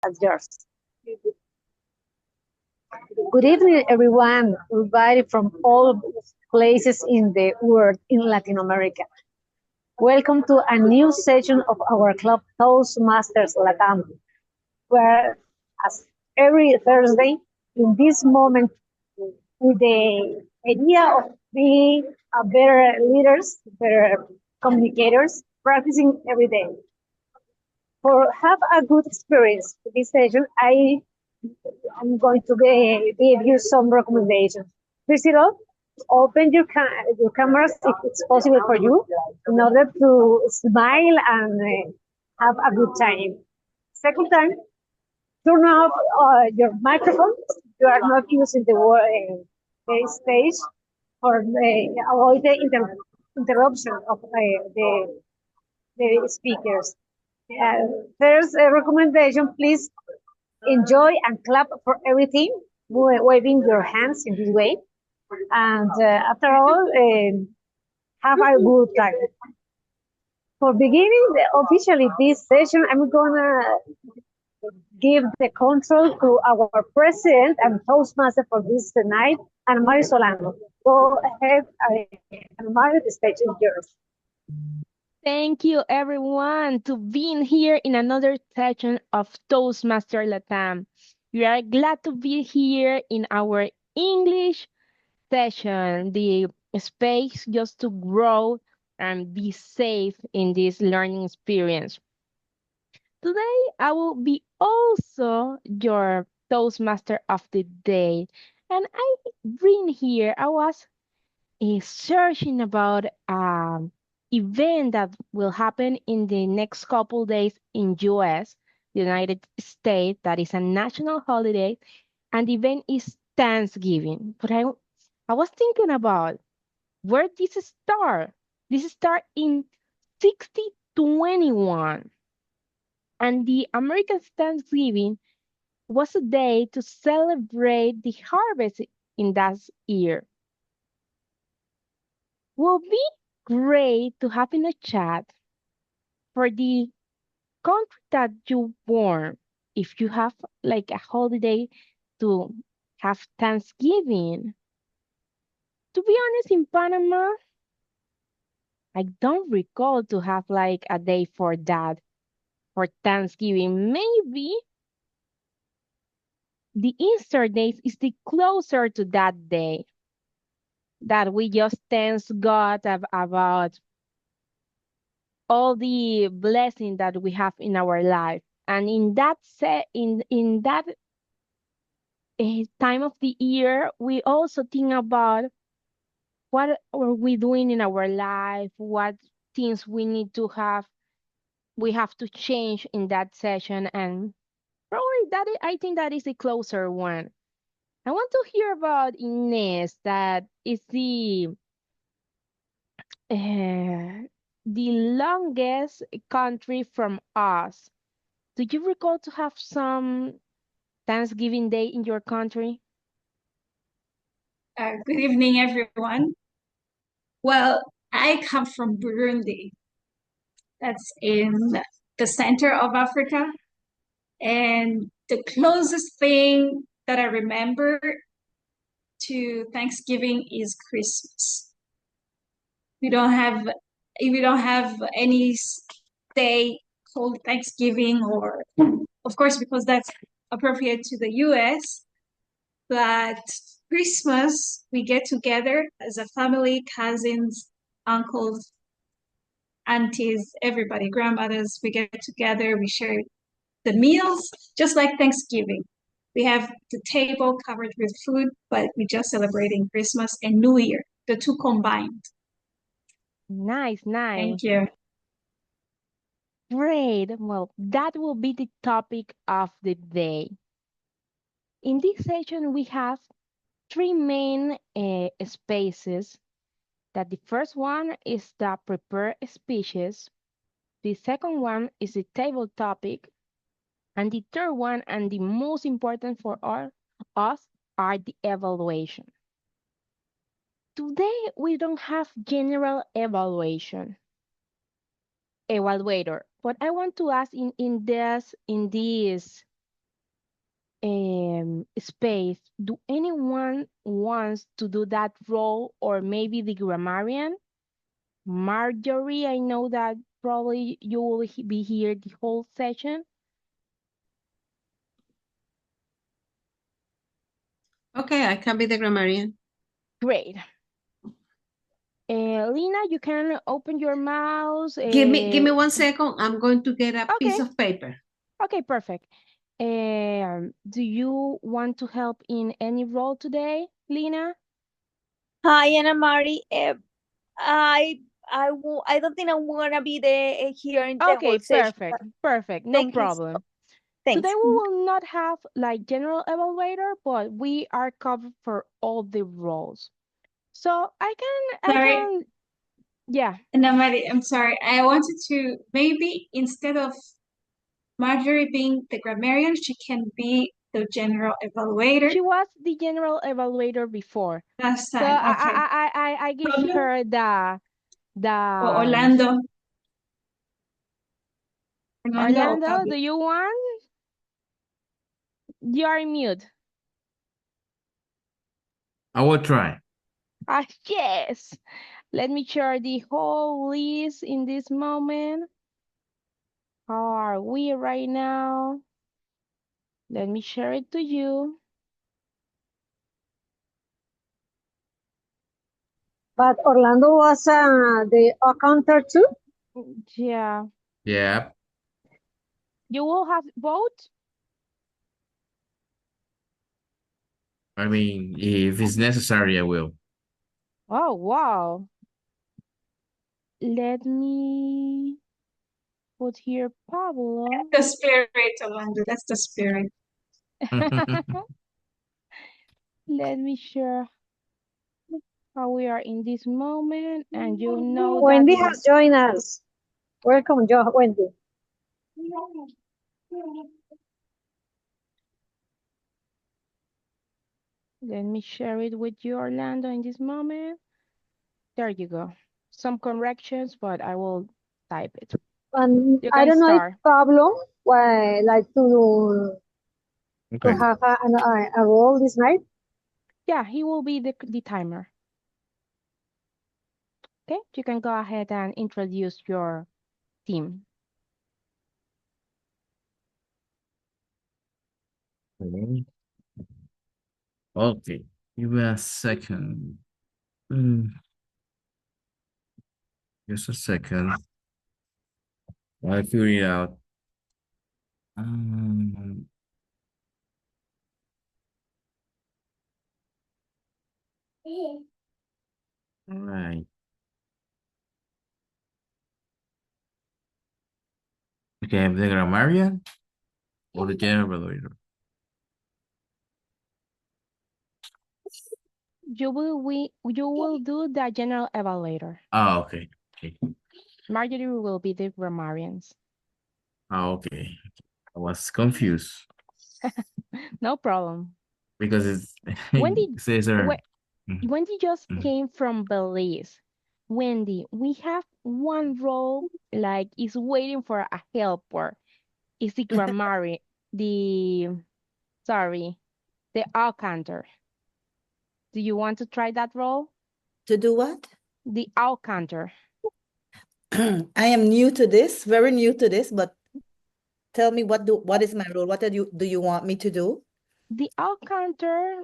as yours. Good evening, everyone, everybody from all places in the world in Latin America. Welcome to a new session of our club Toastmasters Latam, where, as every Thursday, in this moment, with the idea of being a better leaders, better communicators, practicing every day. For have a good experience with this session, I'm going to give you some recommendations. First of all, open your cameras if it's possible for you in order to smile and have a good time. Second time, turn off your microphone. You are not using the stage for avoid the interruption of the speakers. There's a recommendation, please enjoy and clap for everything, waving your hands in this way. And after all, have a good time. For beginning officially this session, I'm gonna give the control to our president and Toastmaster for this night, and Mario Solano. Go ahead, and Mario, the stage is yours. Thank you, everyone, to being here in another session of Toastmaster Latam. We are glad to be here in our English session, the space just to grow and be safe in this learning experience. Today, I will be also your Toastmaster of the day. And I was searching about event that will happen in the next couple days in US, the United States, that is a national holiday, and the event is Thanksgiving. But I was thinking about where this start. This start in 1621, and the American Thanksgiving was a day to celebrate the harvest in that year. Will be great to have in a chat for the country that you born. If you have like a holiday to have Thanksgiving. To be honest, in Panama, I don't recall to have like a day for that for Thanksgiving. Maybe the Easter days is the closer to that day that we just thank God about all the blessing that we have in our life. And in that time of the year, we also think about what are we doing in our life, what things we have to change in that session, and probably I think that is a closer one. I want to hear about Inez, that is the longest country from us. Do you recall to have some Thanksgiving Day in your country? Good evening, everyone. Well, I come from Burundi. That's in the center of Africa. And the closest thing that I remember to Thanksgiving is Christmas. We don't have any day called Thanksgiving, or of course, because that's appropriate to the US. But Christmas, we get together as a family, cousins, uncles, aunties, everybody, grandmothers. We get together, we share the meals, just like Thanksgiving. We have the table covered with food, but we just celebrating Christmas and New Year, the two combined. Nice, nice. Thank you. Great. Well, that will be the topic of the day. In this session, we have three main spaces. That the first one is the prepared speeches. The second one is the table topic. And the third one, and the most important for all us, are the evaluation. Today, we don't have general evaluator. But I want to ask in this space. Do anyone wants to do that role, or maybe the grammarian? Marjorie, I know that probably you will be here the whole session. Okay, I can be the grammarian. Great. Lina, you can open your mouse. Give me 1 second. I'm going to get a piece Okay. of paper. Okay, perfect. Do you want to help in any role today, Lina? Hi, Anna Marie. I I don't think I'm gonna be there here in the Okay, whole session. perfect, perfect, no Thank you. problem. Thanks. Today we will not have like general evaluator, but we are covered for all the roles. So I Sorry. can, yeah. And I'm sorry. I wanted to maybe instead of Marjorie being the grammarian, she can be the general evaluator She was the general evaluator before, last so time. Okay. I give her the Or Orlando. Orlando, do you want? You are mute. I will try. Ah, yes. Let me share the whole list in this moment. How are we right now? Let me share it to you. But Orlando was the accountant too. Yeah. Yeah. You will have both? I mean, if it's necessary, I will. Oh, wow. Let me put here Pablo. The spirit, Orlando. That's the spirit. Let me share how we are in this moment, and you know Wendy that. has joined us. Welcome, Wendy. Let me share it with you, Orlando, in this moment. There you go. Some corrections, but I will type it. And You I can don't know start. if Pablo like to Okay. have a role this night. Yeah, he will be the timer. Okay, you can go ahead and introduce your team. Okay. Give me a second. Just a second. I figure it out. All right. Okay, I'm the grammarian or the general evaluator. You will do the general evaluator. Oh, okay. Okay. Marjorie will be the grammarians. Oh, okay. I was confused No problem. because it's Wendy, it says there. Wendy just came from Belize. Wendy, we have one role like is waiting for a helper. It's the grammarian, the alcanter. Do you want to try that role? To do what? The alcanter. I am new to this, very new to this, but tell me what is my role? What do you want me to do? The alcanter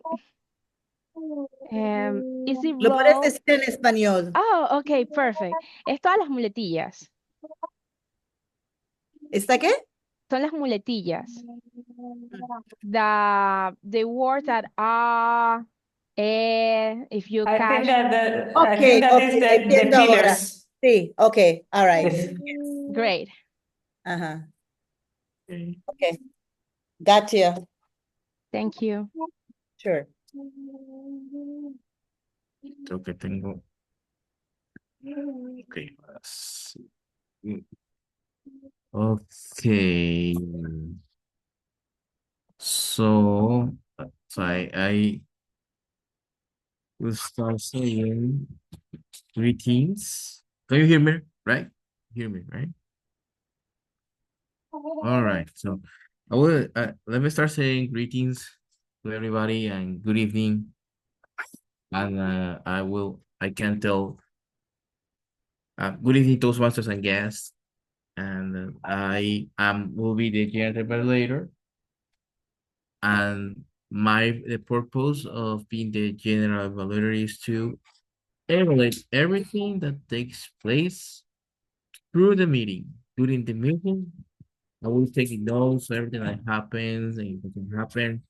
is the Lo puedes role. decir en español. Oh, okay, perfect. Es todas las muletillas. ¿Está qué? Son las muletillas. The words that if you I catch. think that I Okay, think that okay, is the entiendo ahora. pillars. Sí, okay, all right. Yes. Great. Ajá. Okay. Gotcha. Thank you. Sure. Creo que tengo. Okay. Okay. So I will start saying greetings. Can you hear me? Right? Hear me, right? All right. So I will let me start saying greetings to everybody and good evening. And I can tell, good evening, Toastmasters and guests. And will be the general later. And the purpose of being the general evaluator is to evaluate everything that takes place through the meeting. During the meeting, I will take notes, everything that happens and what can happen.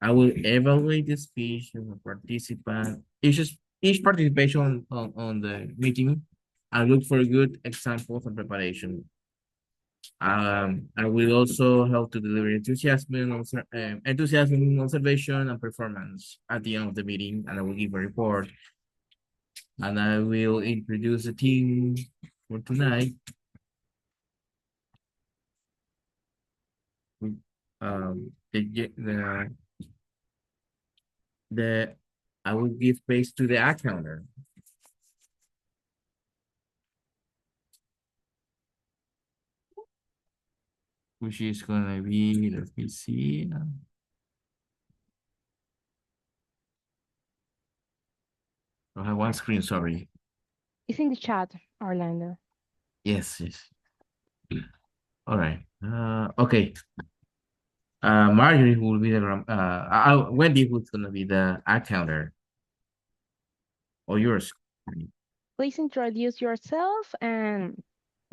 I will evaluate the speech of a participant. Each participation on the meeting. I look for good examples and preparation. I will also help to deliver enthusiasm, observation, and performance at the end of the meeting, and I will give a report. And I will introduce the team for tonight. I will give space to the accountant. Which is gonna be, let me see. I have one screen, sorry. It's in the chat, Orlando. Yes. All right. Okay. Marjorie will be the Wendy who's gonna be the accountant. Or yours. Please introduce yourself and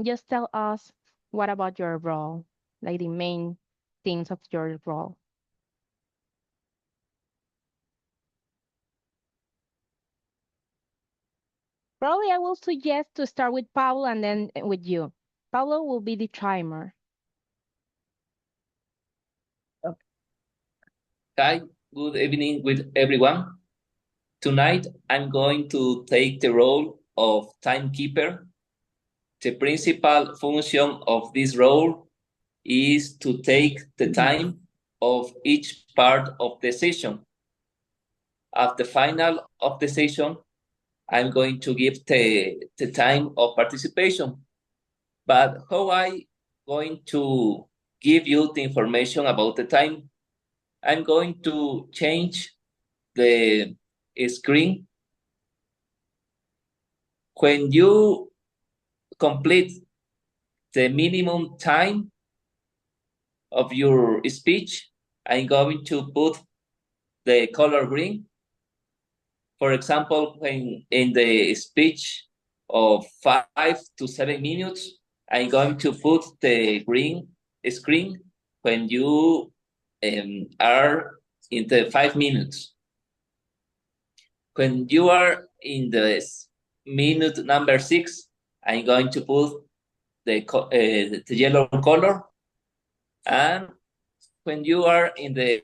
just tell us what about your role, like the main things of your role. Probably I will suggest to start with Pablo and then with you. Pablo will be the timer. Hi, good evening with everyone. Tonight, I'm going to take the role of timekeeper. The principal function of this role is to take the time of each part of the session. At the final of the session, I'm going to give the time of participation. But how I going to give you the information about the time? I'm going to change the screen. When you complete the minimum time of your speech, I'm going to put the color green. For example, when in the speech of 5 to 7 minutes, I'm going to put the green screen when you are in the 5 minutes. When you are in the minute number 6, I'm going to put the yellow color. And when you are in the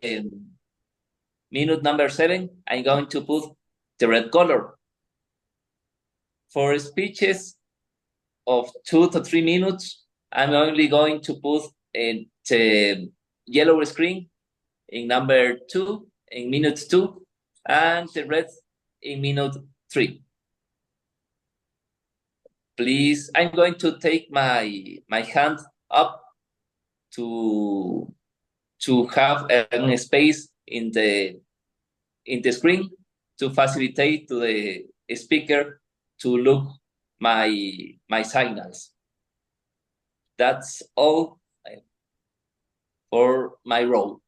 minute number 7, I'm going to put the red color. For speeches of 2 to 3 minutes, I'm only going to put the yellow screen in number 2, in minute 2, and the red in minute 3. Please, I'm going to take my hand up to have a space in the screen to facilitate to the speaker to look my signals. That's all for my role.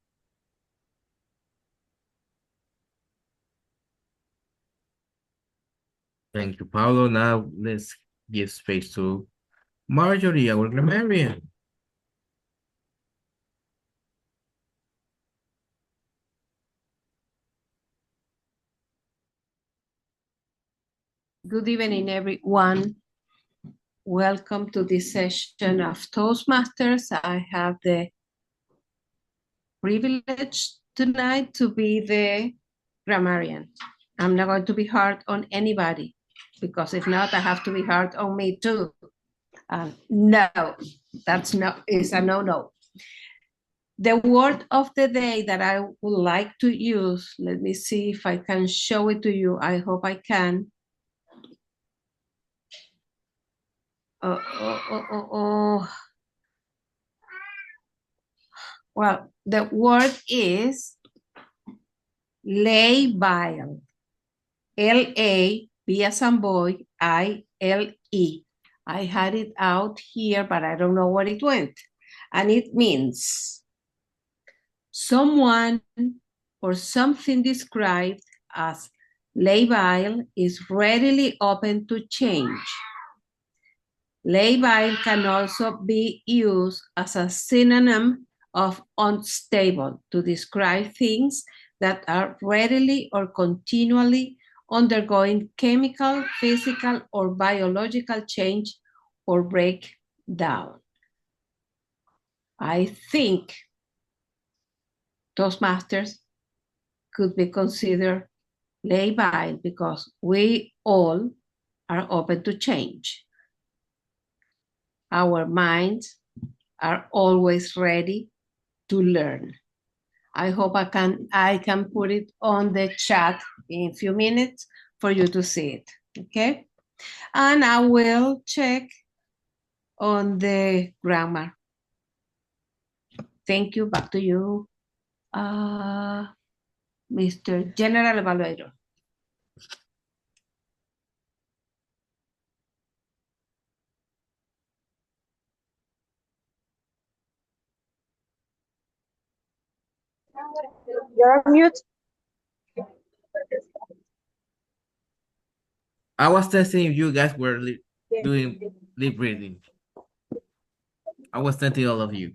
Thank you, Paulo. Now let's give space to Marjorie, our grammarian. Good evening, everyone. Welcome to this session of Toastmasters. I have the privilege tonight to be the grammarian. I'm not going to be hard on anybody, because if not, I have to be hard on me too. No, is a no-no. The word of the day that I would like to use, let me see if I can show it to you. I hope I can. Well, the word is labile. L-A, B as in boy, I-L-E. I had it out here, but I don't know where it went. And it means someone or something described as labile is readily open to change. Labile can also be used as a synonym of unstable to describe things that are readily or continually undergoing chemical, physical, or biological change or breakdown. I think Toastmasters could be considered labile because we all are open to change. Our minds are always ready to learn. I hope I can put it on the chat in a few minutes for you to see it, okay? And I will check on the grammar. Thank you, back to you, Mr. General Evaluator. You're on mute. I was testing if you guys were doing lip reading. I was testing all of you.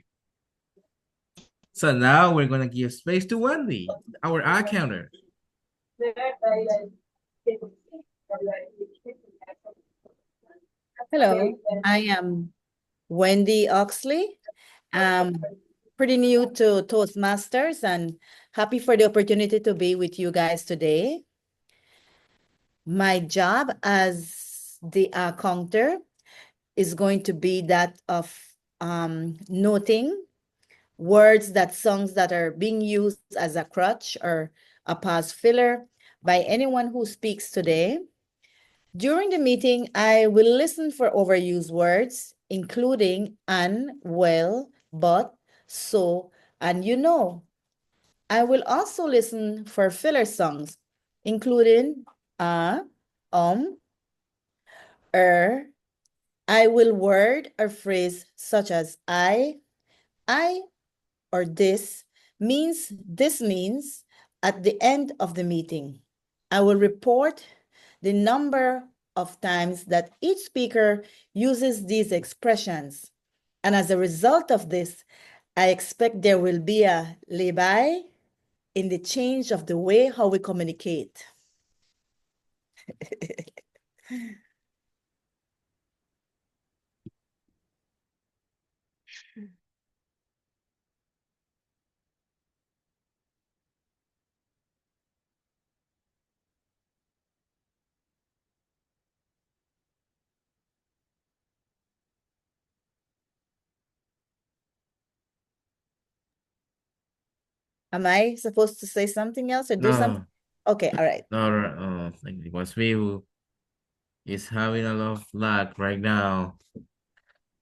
So now we're gonna give space to Wendy, our eye counter. Hello, I am Wendy Oxley. Pretty new to Toastmasters and happy for the opportunity to be with you guys today. My job as the counter is going to be that of noting words songs that are being used as a crutch or a pause filler by anyone who speaks today. During the meeting, I will listen for overused words, including and, well, but, so, and you know. I will also listen for filler songs, including um, I will word or phrase such as I, or this means at the end of the meeting. I will report the number of times that each speaker uses these expressions. And as a result of this, I expect there will be a lay-by in the change of the way how we communicate. Am I supposed to say something else or do something? No, Okay, all right. no, I think it was me who is having a lot of lag right now.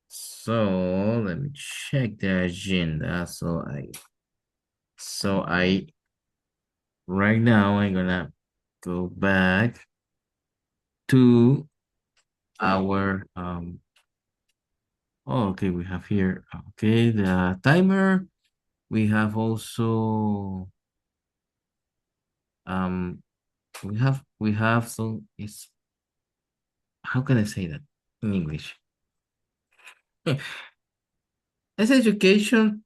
So let me check the agenda. So I right now I'm gonna go back to our oh, okay, we have here okay the timer. We have also um we have some it's how can I say that in English? It's education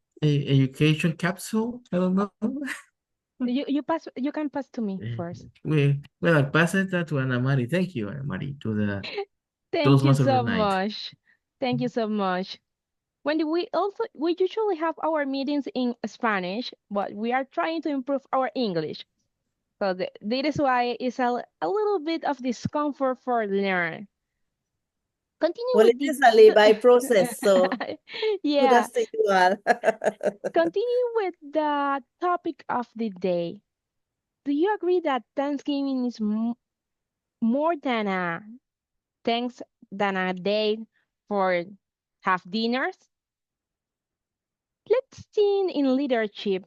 capsule. I don't know. You can pass to me first. I pass it to Ana Mari. Thank you, Ana Mari, to the Thank you Toastmasters of the so night. much. Thank you so much. Wendy, we usually have our meetings in Spanish, but we are trying to improve our English. So that is why it's a little bit of discomfort for learn. Continue Well, with it is a lay-by process, so yeah. kudos to you all. Continue with the topic of the day. Do you agree that Thanksgiving is more than thanks than a day for have dinners? Let's think in leadership.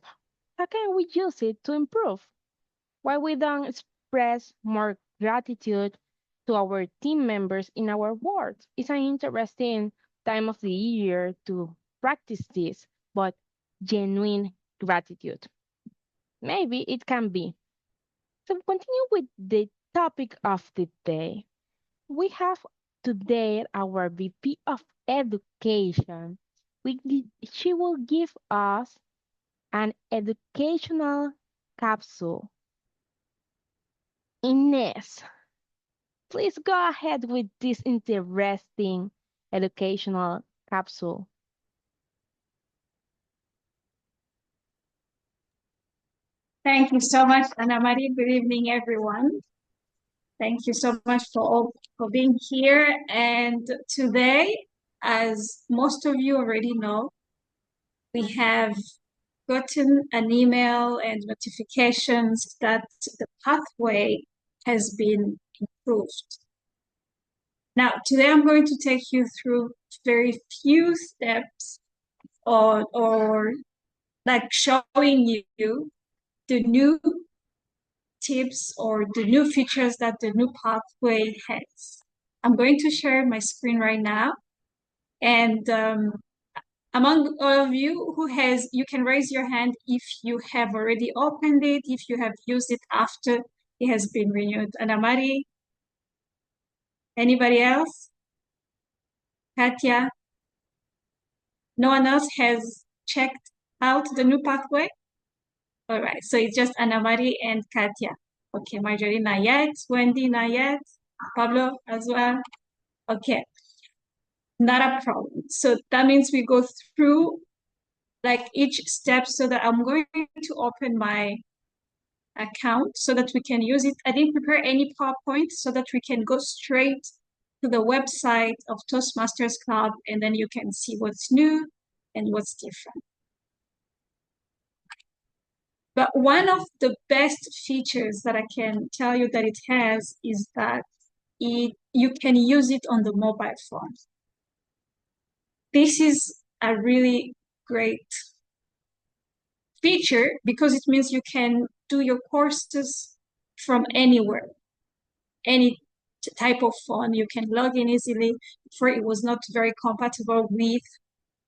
How can we use it to improve? Why we don't express more gratitude to our team members in our work? It's an interesting time of the year to practice this, but genuine gratitude. Maybe it can be. So continue with the topic of the day. We have today our VP of Education. She will give us an educational capsule. Ines, please go ahead with this interesting educational capsule. Thank you so much, Ana Maria. Good evening, everyone. Thank you so much for being here. And today, as most of you already know, we have gotten an email and notifications that the pathway has been improved. Now, today I'm going to take you through very few steps or like showing you the new tips or the new features that the new pathway has. I'm going to share my screen right now. And among all of you you can raise your hand if you have already opened it, if you have used it after it has been renewed. Ana Mari? Anybody else? Katia? No one else has checked out the new pathway? All right, so it's just Ana Mari and Katia. Okay, Marjorie, not yet. Wendy, not yet. Pablo as well. Okay, not a problem. So that means we go through like each step so that I'm going to open my account so that we can use it. I didn't prepare any PowerPoint so that we can go straight to the website of Toastmasters Club and then you can see what's new and what's different. But one of the best features that I can tell you that it has is that you can use it on the mobile phone. This is a really great feature because it means you can do your courses from anywhere, any type of phone. You can log in easily. Before it was not very compatible with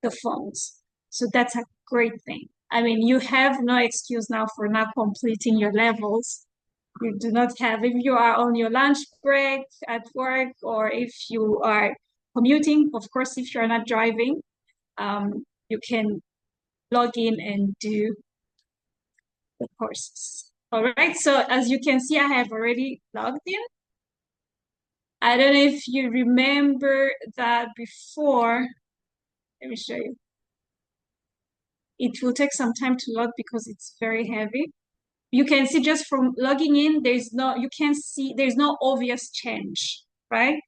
the phones. So that's a great thing. I mean, you have no excuse now for not completing your levels. You do not have, if you are on your lunch break at work or if you are commuting, of course, if you're not driving, you can log in and do the courses. All right, so as you can see, I have already logged in. I don't know if you remember that before. Let me show you. It will take some time to load because it's very heavy. You can see just from logging in, there's no obvious change, right?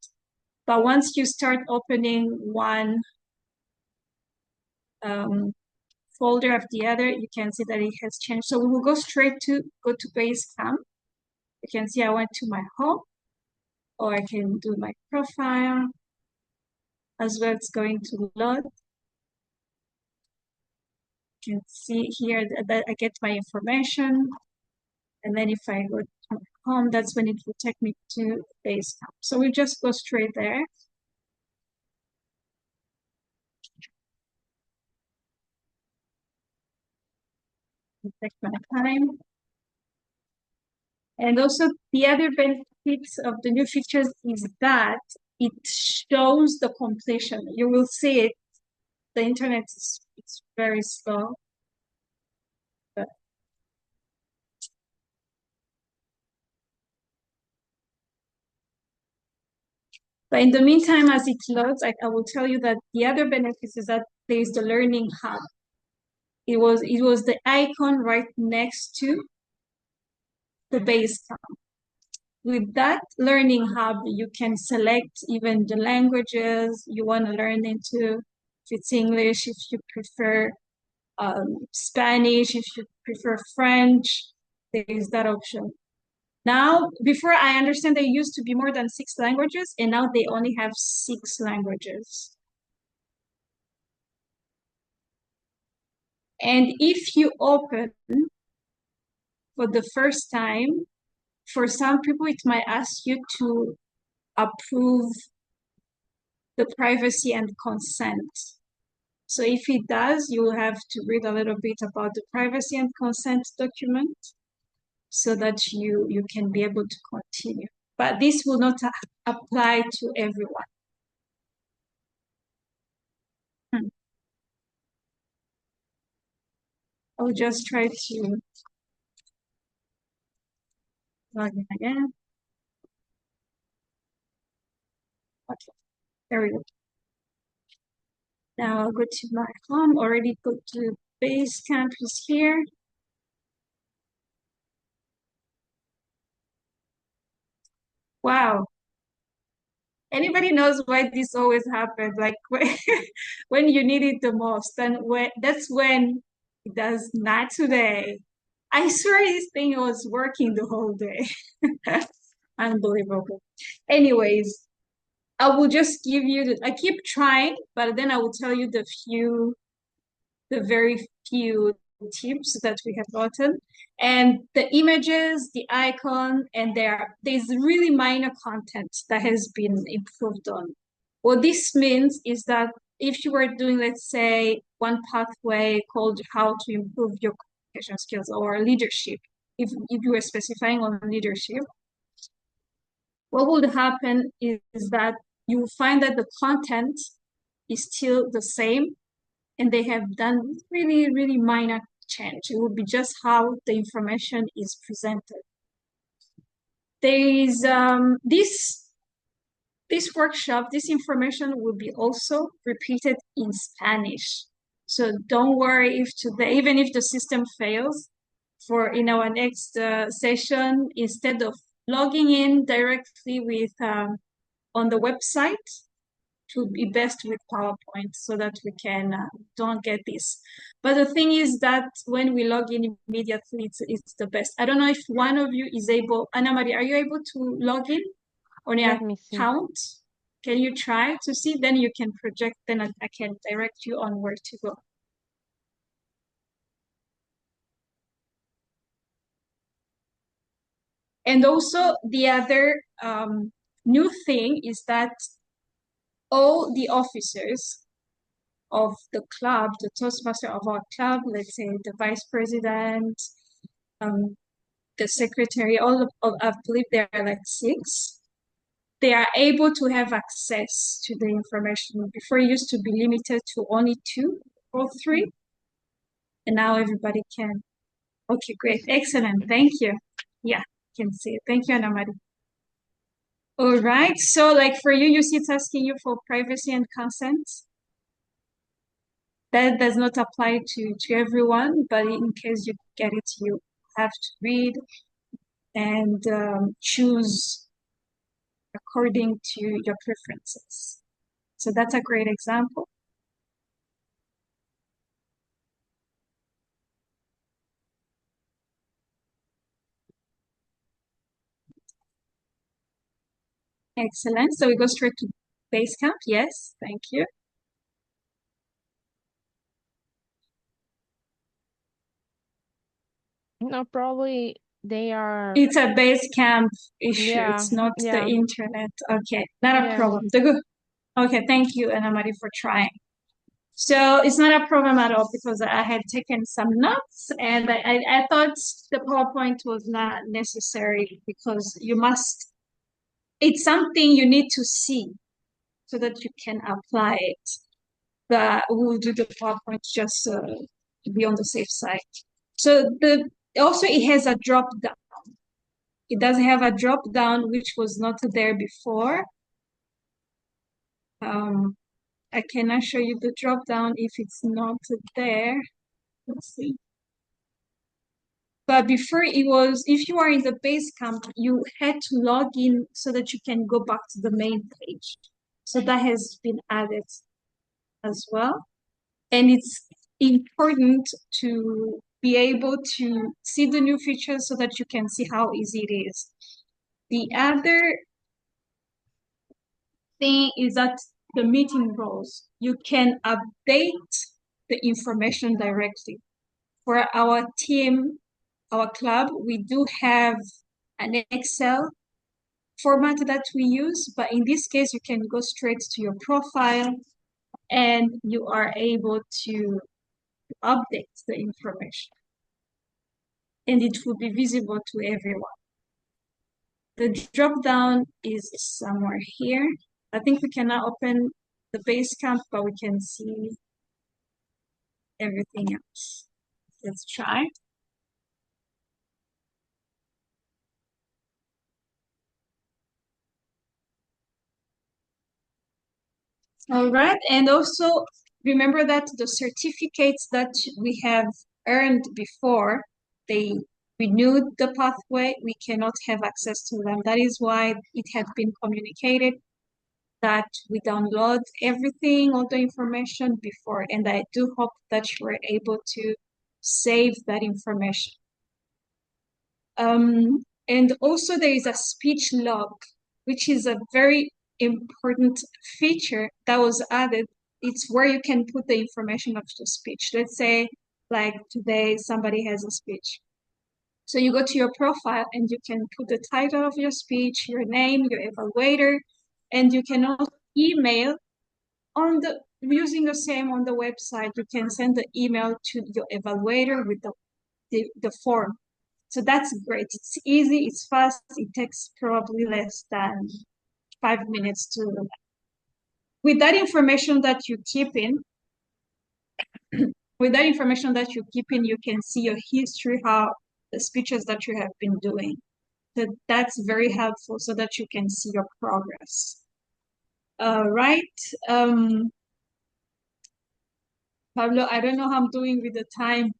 But once you start opening one folder after the other, you can see that it has changed. So we will go straight to go to Basecamp. You can see I went to my home, or I can do my profile as well. It's going to load. You can see here that I get my information. And then if I go to my home, that's when it will take me to Basecamp. So we just go straight there. Take my time. And also the other benefits of the new features is that it shows the completion. You will see it. The internet is very slow. But in the meantime, as it loads, I will tell you that the other benefits is that there is the learning hub. It was the icon right next to the Basecamp. With that learning hub, you can select even the languages you want to learn into. If it's English, if you prefer Spanish, if you prefer French, there is that option. Now, before I understand there used to be more than 6 languages, and now they only have 6 languages. And if you open, for the first time, for some people, it might ask you to approve the privacy and consent. So if it does, you will have to read a little bit about the privacy and consent document so that you can be able to continue. But this will not apply to everyone. I'll just try to log in again. Okay, there we go. Now I'll go to my home, already go to base campus here. Wow. Anybody knows why this always happens? Like when you need it the most, and that's when it does not today. I swear this thing was working the whole day. Unbelievable. Anyways, I will just give you I keep trying, but then I will tell you the very few tips that we have gotten. And the images, the icon, and there's really minor content that has been improved on. What this means is that if you were doing, let's say, one pathway called how to improve your communication skills or leadership, if you were specifying on leadership, what would happen is that you will find that the content is still the same, and they have done really, really minor change. It will be just how the information is presented. There is this workshop, this information will be also repeated in Spanish. So don't worry if today, even if the system fails, for in our next session, instead of logging in directly with on the website, it would be best with PowerPoint so that we can don't get this. But the thing is that when we log in immediately, it's the best. I don't know if one of you is able. Ana Maria, are you able to log in on your Let me see. account? Can you try to see? Then you can project. Then I can direct you on where to go. And also the other new thing is that all the officers of the club, the Toastmaster of our club, let's say the vice president, the secretary, I believe there are like 6, they are able to have access to the information. Before it used to be limited to only 2 or 3, and now everybody can. Okay, great, excellent, thank you. Yeah, can see it. Thank you, Ana Maria. All right, so like for you, you see it's asking you for privacy and consent. That does not apply to everyone, but in case you get it, you have to read and choose according to your preferences. So that's a great example. Excellent. So we go straight to Basecamp. Yes, thank you. No, probably they are. It's a Basecamp issue. Yeah, It's not the yeah. internet. Okay, not a Yeah. problem. Okay, thank you, Ana Maria, for trying. So it's not a problem at all because I had taken some notes and I thought the PowerPoint was not necessary because it's something you need to see so that you can apply it. But we'll do the PowerPoint just to be on the safe side. So also it has a drop down. It does have a drop down which was not there before. I cannot show you the drop down if it's not there. Let's see. But before it was, if you are in the Basecamp, you had to log in so that you can go back to the main page. So that has been added as well. And it's important to be able to see the new features so that you can see how easy it is. The other thing is that the meeting roles, you can update the information directly. For our team, our club, we do have an Excel format that we use, but in this case, you can go straight to your profile and you are able to update the information. And it will be visible to everyone. The drop down is somewhere here. I think we cannot open the Basecamp, but we can see everything else. Let's try. All right, and also remember that the certificates that we have earned before, they renewed the pathway, we cannot have access to them. That is why it had been communicated that we download everything, all the information before, and I do hope that you were able to save that information. And also there is a speech log, which is a very important feature that was added. It's where you can put the information of the speech. Let's say, like today, somebody has a speech. So you go to your profile and you can put the title of your speech, your name, your evaluator, and you can also email on the using the same on the website. You can send the email to your evaluator with the form. So that's great. It's easy, it's fast, it takes probably less than 5 minutes to do that. With that information that you keep in, you can see your history, how the speeches that you have been doing. So that's very helpful so that you can see your progress. Right. Pablo, I don't know how I'm doing with the time.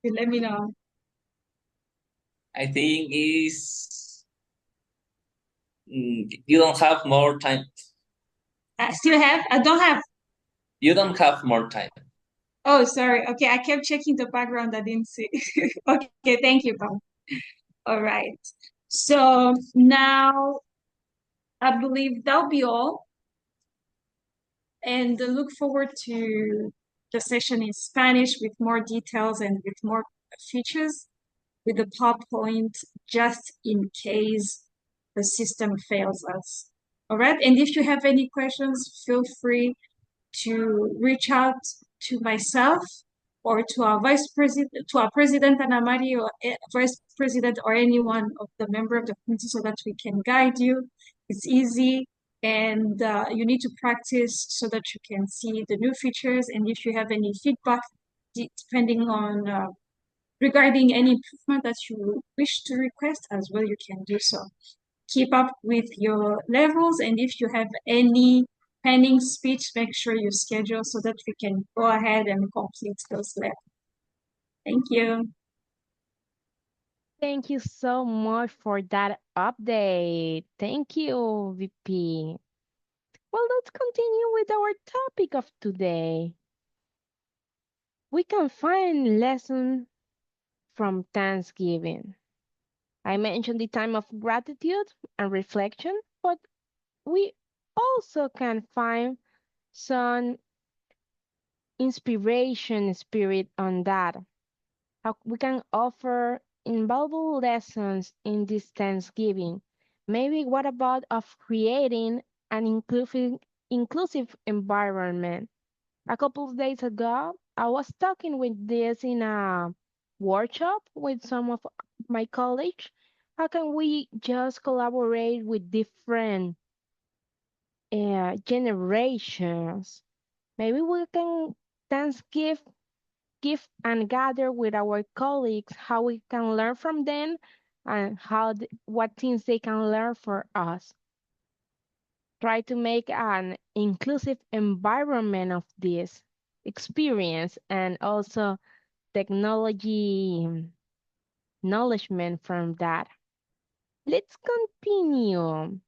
You let me know. I think you don't have more time. I still have? I don't have. You don't have more time. Oh, sorry. Okay, I kept checking the background. I didn't see. Okay, thank you, Pam. All right. So now I believe that'll be all. And look forward to the session in Spanish with more details and with more features with the PowerPoint just in case the system fails us. All right. And if you have any questions, feel free to reach out to myself or to our vice president, to our president Ana Maria, or vice president, or anyone of the member of the committee, so that we can guide you. It's easy, and you need to practice so that you can see the new features. And if you have any feedback, depending on regarding any improvement that you wish to request as well, you can do so. Keep up with your levels, and if you have any pending speech, make sure you schedule so that we can go ahead and complete those levels. Thank you. Thank you so much for that update. Thank you, VP. Well, let's continue with our topic of today. We can find lessons from Thanksgiving. I mentioned the time of gratitude and reflection, but we also can find some inspiration spirit on that. How we can offer invaluable lessons in this Thanksgiving. Maybe what about of creating an inclusive environment? A couple of days ago, I was talking with this in a workshop with some of my colleagues. How can we just collaborate with different generations? Maybe we can Thanksgiving give and gather with our colleagues how we can learn from them and what things they can learn for us. Try to make an inclusive environment of this experience and also technology acknowledgement from that. Let's continue.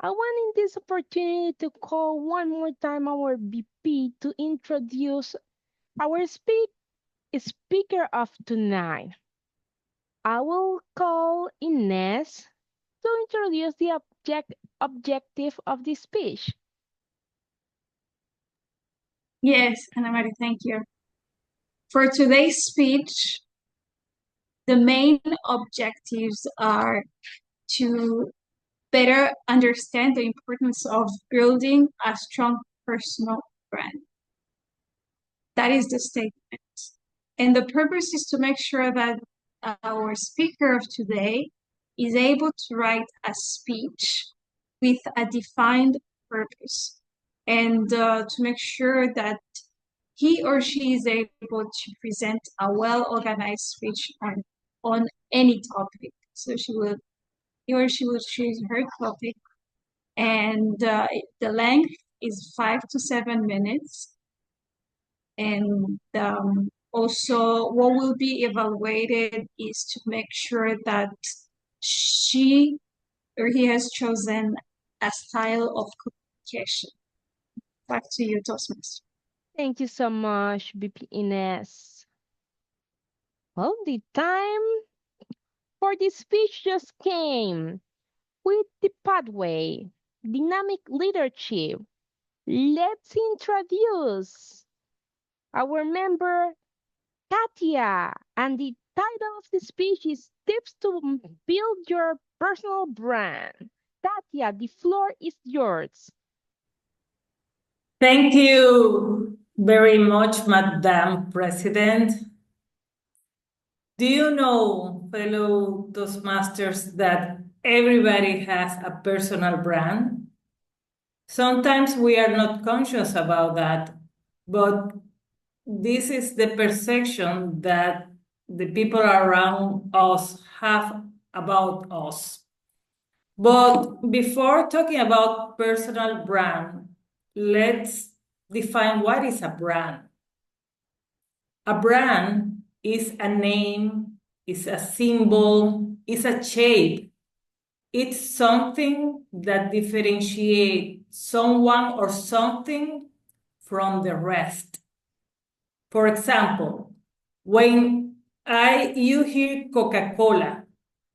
I want in this opportunity to call one more time our VP to introduce our speaker of tonight. I will call Ines to introduce the objective of the speech. Yes, Ana Maria, thank you. For today's speech, the main objectives are to better understand the importance of building a strong personal brand. That is the statement. And the purpose is to make sure that our speaker of today is able to write a speech with a defined purpose, and to make sure that he or she is able to present a well-organized speech on any topic. So he or she will choose her topic, and the length is 5 to 7 minutes. And also, what will be evaluated is to make sure that she or he has chosen a style of communication. Back to you, Toastmaster. Thank you so much, BP Ines. Well, the time for this speech just came with the pathway, dynamic leadership. Let's introduce our member, Katia, and the title of the speech is Tips to Build Your Personal Brand. Katia, the floor is yours. Thank you very much, Madam President. Do you know, fellow Toastmasters, that everybody has a personal brand? Sometimes we are not conscious about that, but this is the perception that the people around us have about us. But before talking about personal brand, let's define what is a brand. A brand is a name, is a symbol, is a shape. It's something that differentiates someone or something from the rest. For example, when you hear Coca-Cola,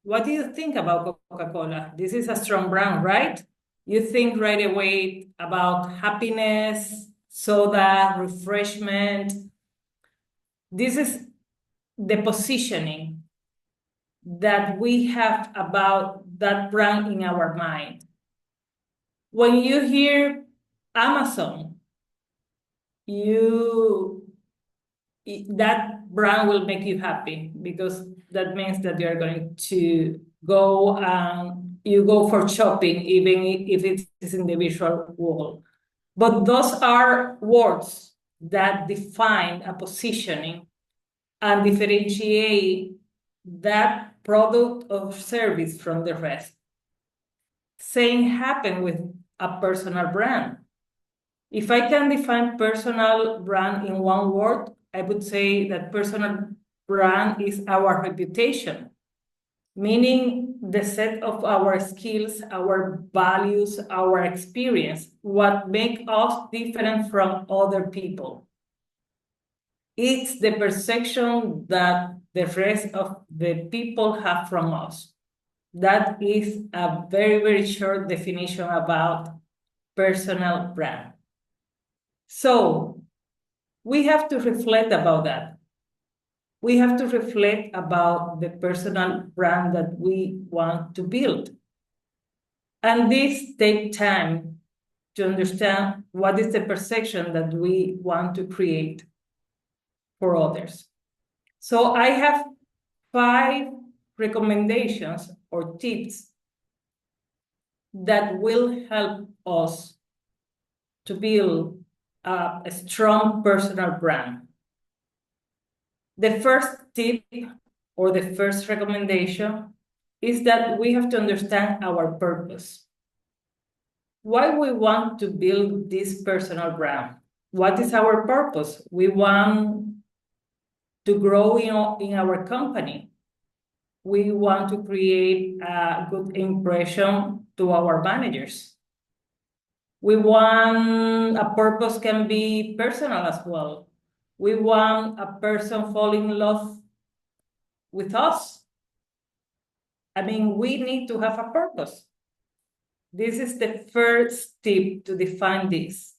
what do you think about Coca-Cola? This is a strong brand, right? You think right away about happiness, soda, refreshment. This is the positioning that we have about that brand in our mind. When you hear Amazon, that brand will make you happy, because that means that you're going to go and you go for shopping, even if it is in the visual world. But those are words that define a positioning and differentiate that product or service from the rest. Same happen with a personal brand. If I can define personal brand in one word, I would say that personal brand is our reputation, meaning the set of our skills, our values, our experience, what makes us different from other people. It's the perception that the rest of the people have from us. That is a very, very short definition about personal brand. So we have to reflect about that. We have to reflect about the personal brand that we want to build. And this takes time to understand what is the perception that we want to create for others. So I have 5 recommendations or tips that will help us to build a strong personal brand. The first tip or the first recommendation is that we have to understand our purpose. Why we want to build this personal brand? What is our purpose? We want to grow in our company. We want to create a good impression to our managers. We want a purpose can be personal as well. We want a person fall in love with us. I mean, we need to have a purpose. This is the first tip to define this.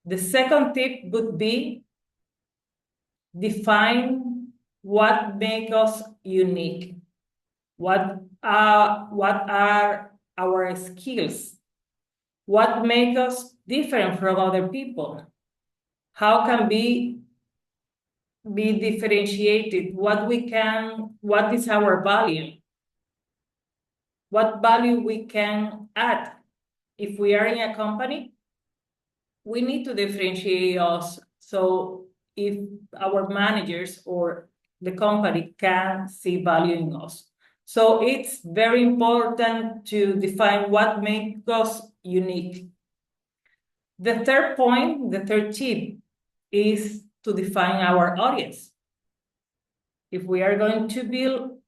The second tip would be define what makes us unique? What are our skills? What makes us different from other people? How can be differentiated? What is our value? What value we can add? If we are in a company, we need to differentiate us. So if our managers or the company can see value in us. So it's very important to define what makes us unique. The third point, the third tip, is to define our audience. If we are going to build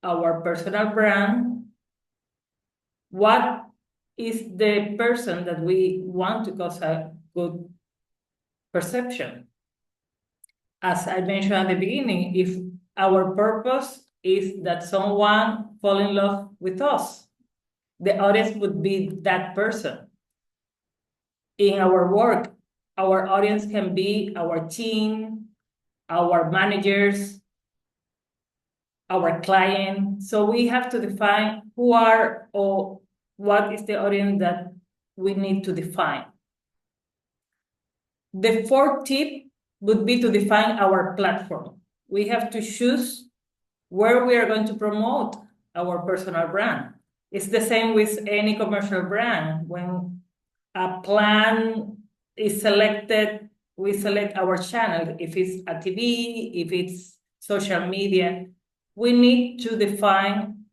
our personal brand, what is the person that we want to cause a good perception? As I mentioned at the beginning, if our purpose is that someone fall in love with us, the audience would be that person. In our work, our audience can be our team, our managers, our client. So we have to define who are or what is the audience that we need to define. The fourth tip would be to define our platform. We have to choose where we are going to promote our personal brand. It's the same with any commercial brand. When a plan is selected, we select our channel. If it's a TV, if it's social media, we need to define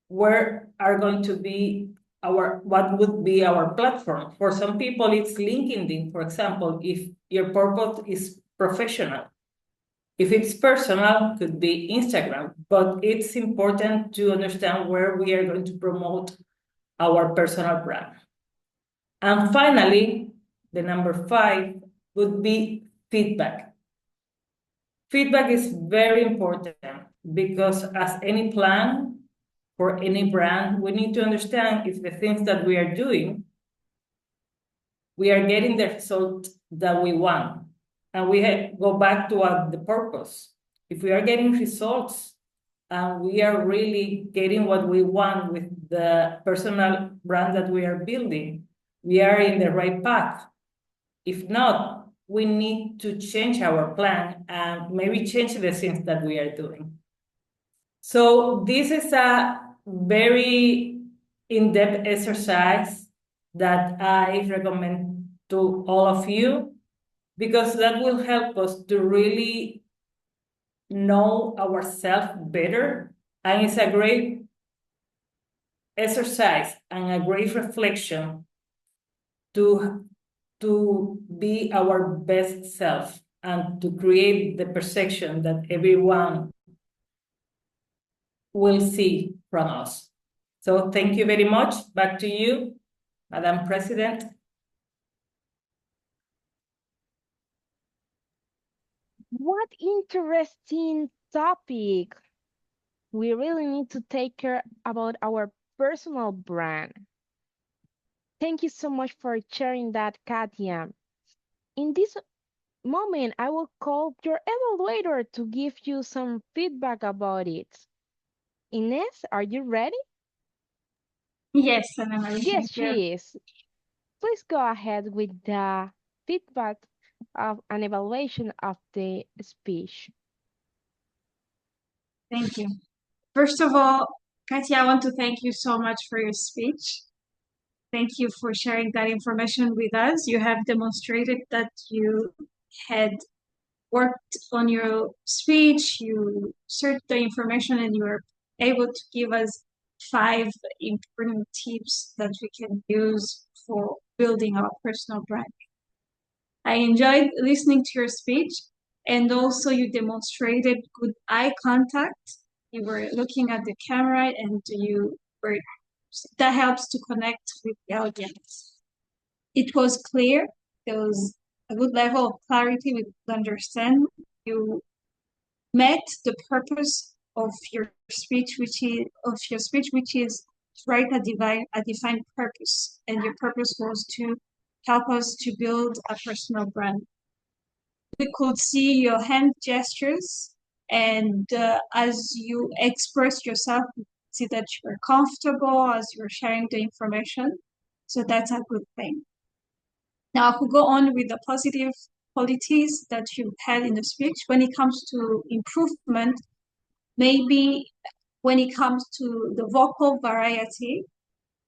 where are going to be what would be our platform. For some people, it's LinkedIn, for example, if your purpose is professional. If it's personal, could be Instagram, but it's important to understand where we are going to promote our personal brand. And finally, the number 5 would be feedback. Feedback is very important because as any plan for any brand, we need to understand if the things that we are doing, we are getting the result that we want. And we go back to the purpose. If we are getting results and we are really getting what we want with the personal brand that we are building, we are in the right path. If not, we need to change our plan and maybe change the things that we are doing. So this is a very in-depth exercise that I recommend to all of you, because that will help us to really know ourselves better. And it's a great exercise and a great reflection to be our best self and to create the perception that everyone will see from us. So thank you very much. Back to you, Madam President. What interesting topic. We really need to take care about our personal brand. Thank you so much for sharing that, Katia. In this moment, I will call your evaluator to give you some feedback about it. Ines, are you ready? Yes, Ana Maria, Yes, thank you. she is. Please go ahead with the feedback of an evaluation of the speech. Thank you. First of all, Katia, I want to thank you so much for your speech. Thank you for sharing that information with us. You have demonstrated that you had worked on your speech, you searched the information, and you were able to give us 5 important tips that we can use for building our personal brand. I enjoyed listening to your speech, and also you demonstrated good eye contact. You were looking at the camera and that helps to connect with the audience. It was clear. There was a good level of clarity. We could understand. You met the purpose of your speech, which is to write a defined purpose, and your purpose was to help us to build a personal brand. We could see your hand gestures And as you express yourself, see that you're comfortable as you're sharing the information. So that's a good thing. Now, I could go on with the positive qualities that you had in the speech. When it comes to improvement, maybe when it comes to the vocal variety,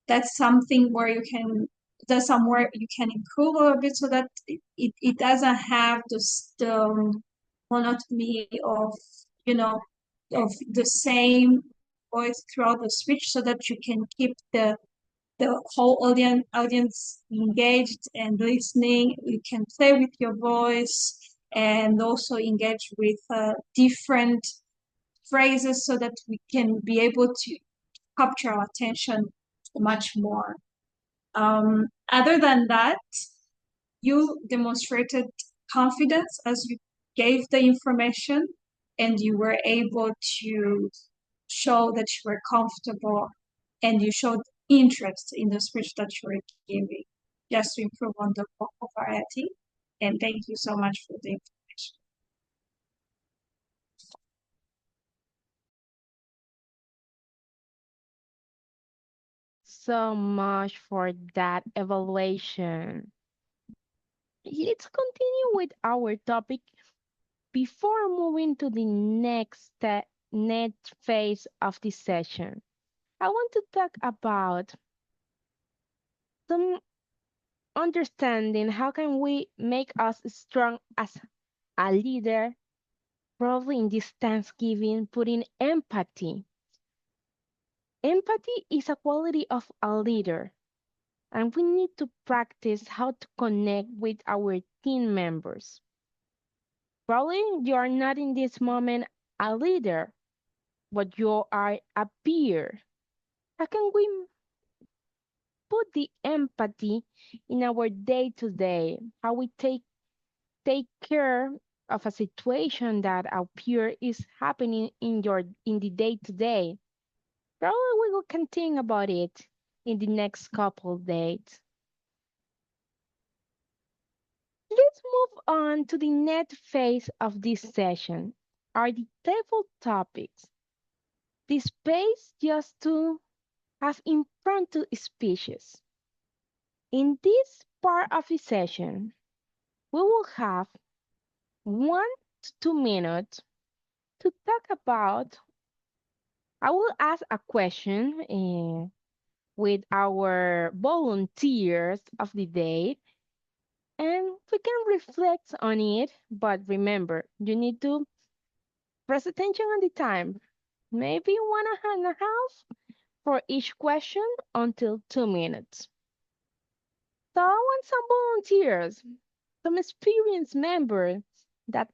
that's something where you can, there's somewhere you can improve a little bit so that it doesn't have the monotony of, you know, of the same voice throughout the speech, so that you can keep the whole audience engaged and listening. You can play with your voice and also engage with different phrases so that we can be able to capture our attention much more. Other than that, you demonstrated confidence as you gave the information, and you were able to show that you were comfortable, and you showed interest in the speech that you were giving, just to improve on the vocal variety. And thank you so much for the information. So much for that evaluation. Let's continue with our topic before moving to the next phase of this session. I want to talk about some understanding how can we make us strong as a leader, probably in this Thanksgiving, putting empathy. Empathy is a quality of a leader, and we need to practice how to connect with our team members. Probably you are not in this moment a leader, but you are a peer. How can we put the empathy in our day to day? How we take care of a situation that our peer is happening in the day to day? Probably we can think about it in the next couple days. Let's move on to the next phase of this session, are the table topics. The space just to have impromptu speeches. In this part of the session, we will have 1 to 2 minutes to talk about. I will ask a question with our volunteers of the day, and we can reflect on it. But remember, you need to press attention on the time. Maybe 1.5 for each question until 2 minutes. So I want some volunteers, some experienced members that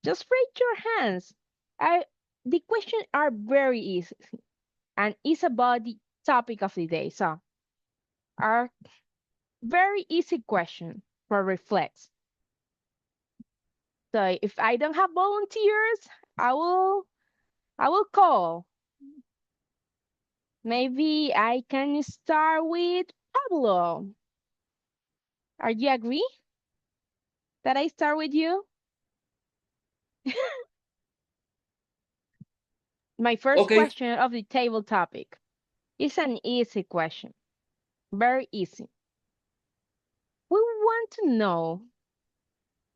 just raise your hands. The questions are very easy and it's about the topic of the day. So are very easy question for reflex. So if I don't have volunteers, I will call. Maybe I can start with Pablo. Are you agree that I start with you? My first Okay. question of the table topic is an easy question. Very easy. We want to know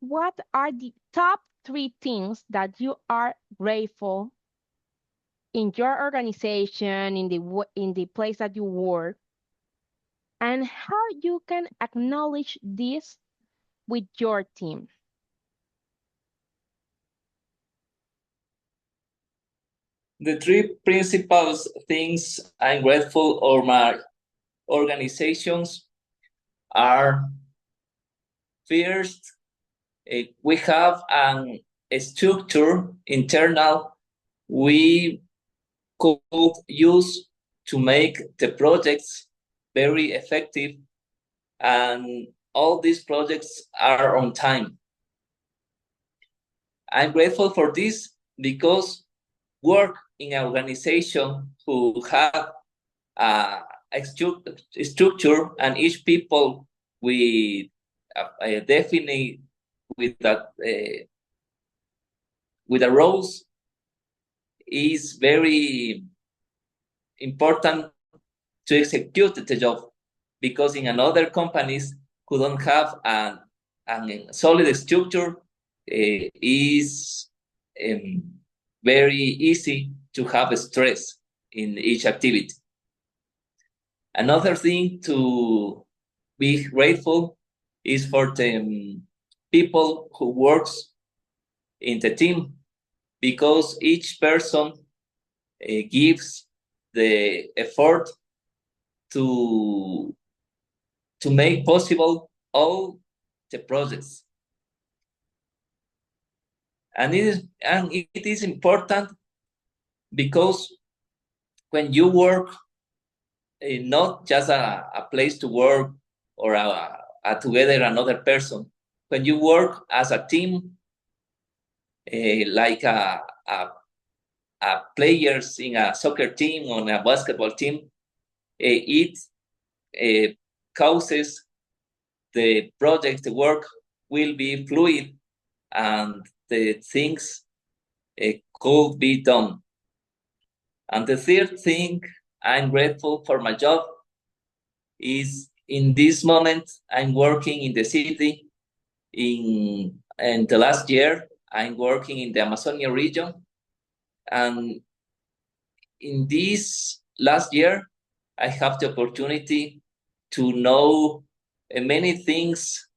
what are the top 3 things that you are grateful in your organization, in the place that you work, and how you can acknowledge this with your team. The 3 principal things I'm grateful for my organizations are: first, we have a structure internal we could use to make the projects very effective, and all these projects are on time. I'm grateful for this because work in an organization who have a structure and each people with definitely with that with the roles is very important to execute the job, because in another companies who don't have a solid structure, is very easy to have stress in each activity. Another thing to be grateful is for the people who works in the team, because each person gives the effort to make possible all the projects. And it is important, because when you work, not just a place to work or a together another person, when you work as a team, like a players in a soccer team or a basketball team, it causes the project, the work will be fluid, and the things could be done. And the third thing, I'm grateful for my job, is in this moment I'm working in the city. In the last year, I'm working in the Amazonia region, and in this last year, I have the opportunity to know many things,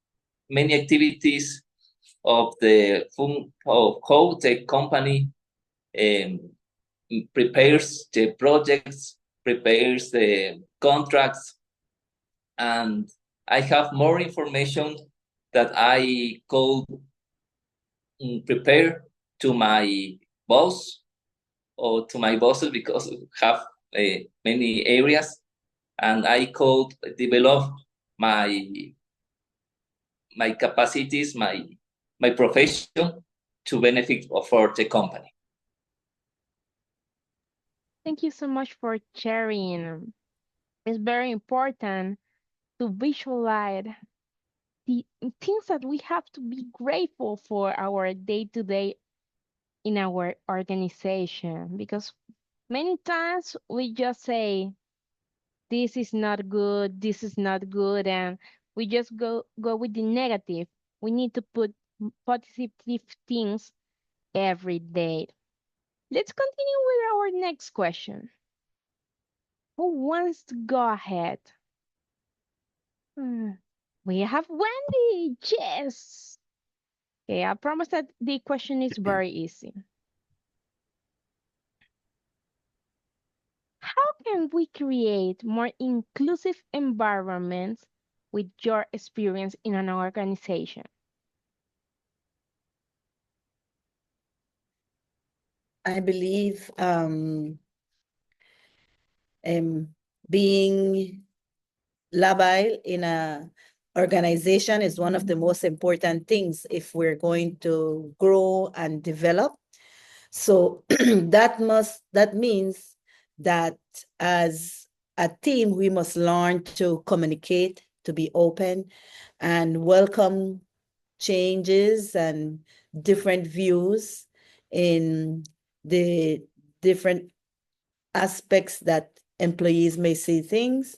many activities of of how the company prepares the projects, prepares the contracts, and I have more information that I could prepare to my boss or to my bosses, because we have many areas, and I could develop my capacities, my profession, to benefit for the company. Thank you so much for sharing. It's very important to visualize the things that we have to be grateful for our day to day in our organization, because many times we just say this is not good, this is not good, and we just go with the negative. We need to put positive things every day. Let's continue with our next question. Who wants to go ahead? Hmm, we have Wendy. Yes. Okay, I promise that the question is very easy. How can we create more inclusive environments with your experience in an organization? I believe being labile in a organization is one of the most important things if we're going to grow and develop. So that means that as a team, we must learn to communicate, to be open, and welcome changes and different views in the different aspects that employees may see things.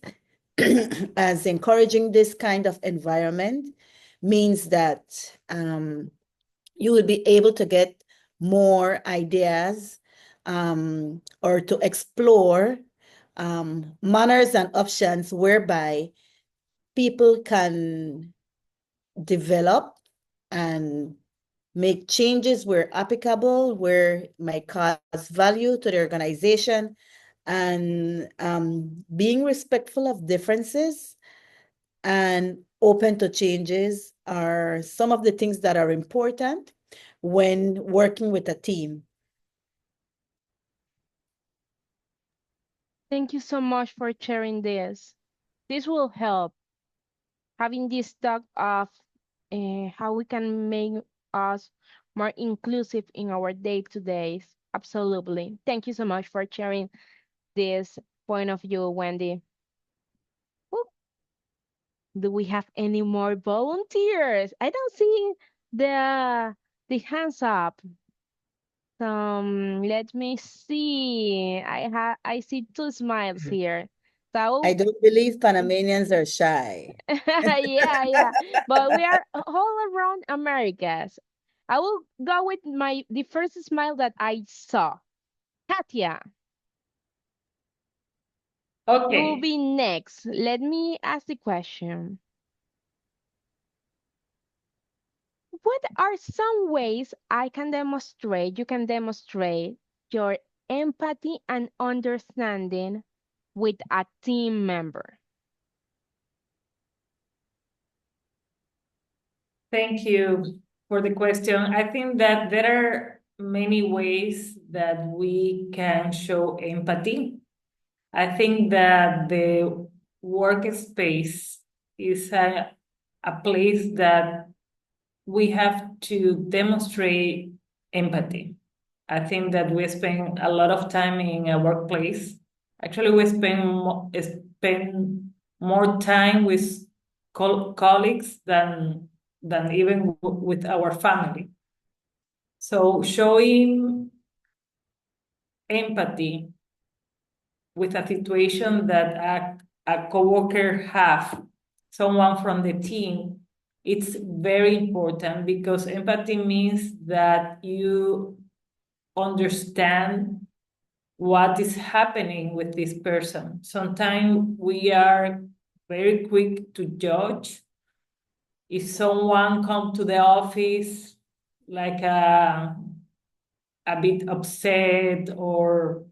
As encouraging this kind of environment means that you will be able to get more ideas or to explore manners and options whereby people can develop and make changes where applicable, where it might cause value to the organization, and being respectful of differences and open to changes are some of the things that are important when working with a team. Thank you so much for sharing this. This will help having this talk of how we can make us more inclusive in our day to days. Absolutely. Thank you so much for sharing this point of view, Wendy. Woo. Do we have any more volunteers? I don't see the hands up. Let me see. I see two smiles here. So I don't believe Panamanians are shy. yeah. But we are all around Americas. I will go with the first smile that I saw. Katia, you will Okay. be next. Let me ask the question. What are some ways you can demonstrate your empathy and understanding with a team member? Thank you for the question. I think that there are many ways that we can show empathy. I think that the workspace is a place that we have to demonstrate empathy. I think that we spend a lot of time in a workplace. Actually, we spend more time with colleagues than even with our family. So showing empathy with a situation that a coworker have, someone from the team, it's very important because empathy means that you understand what is happening with this person. Sometimes we are very quick to judge. If someone come to the office like a bit upset or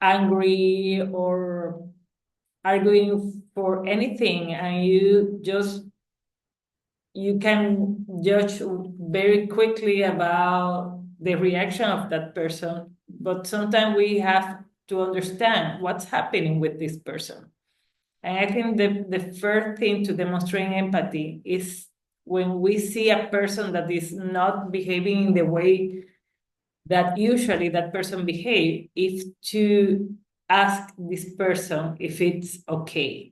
angry or arguing for anything, and you can judge very quickly about the reaction of that person. But sometimes we have to understand what's happening with this person. And I think the first thing to demonstrate empathy is when we see a person that is not behaving in the way that usually that person behave, is to ask this person if it's okay,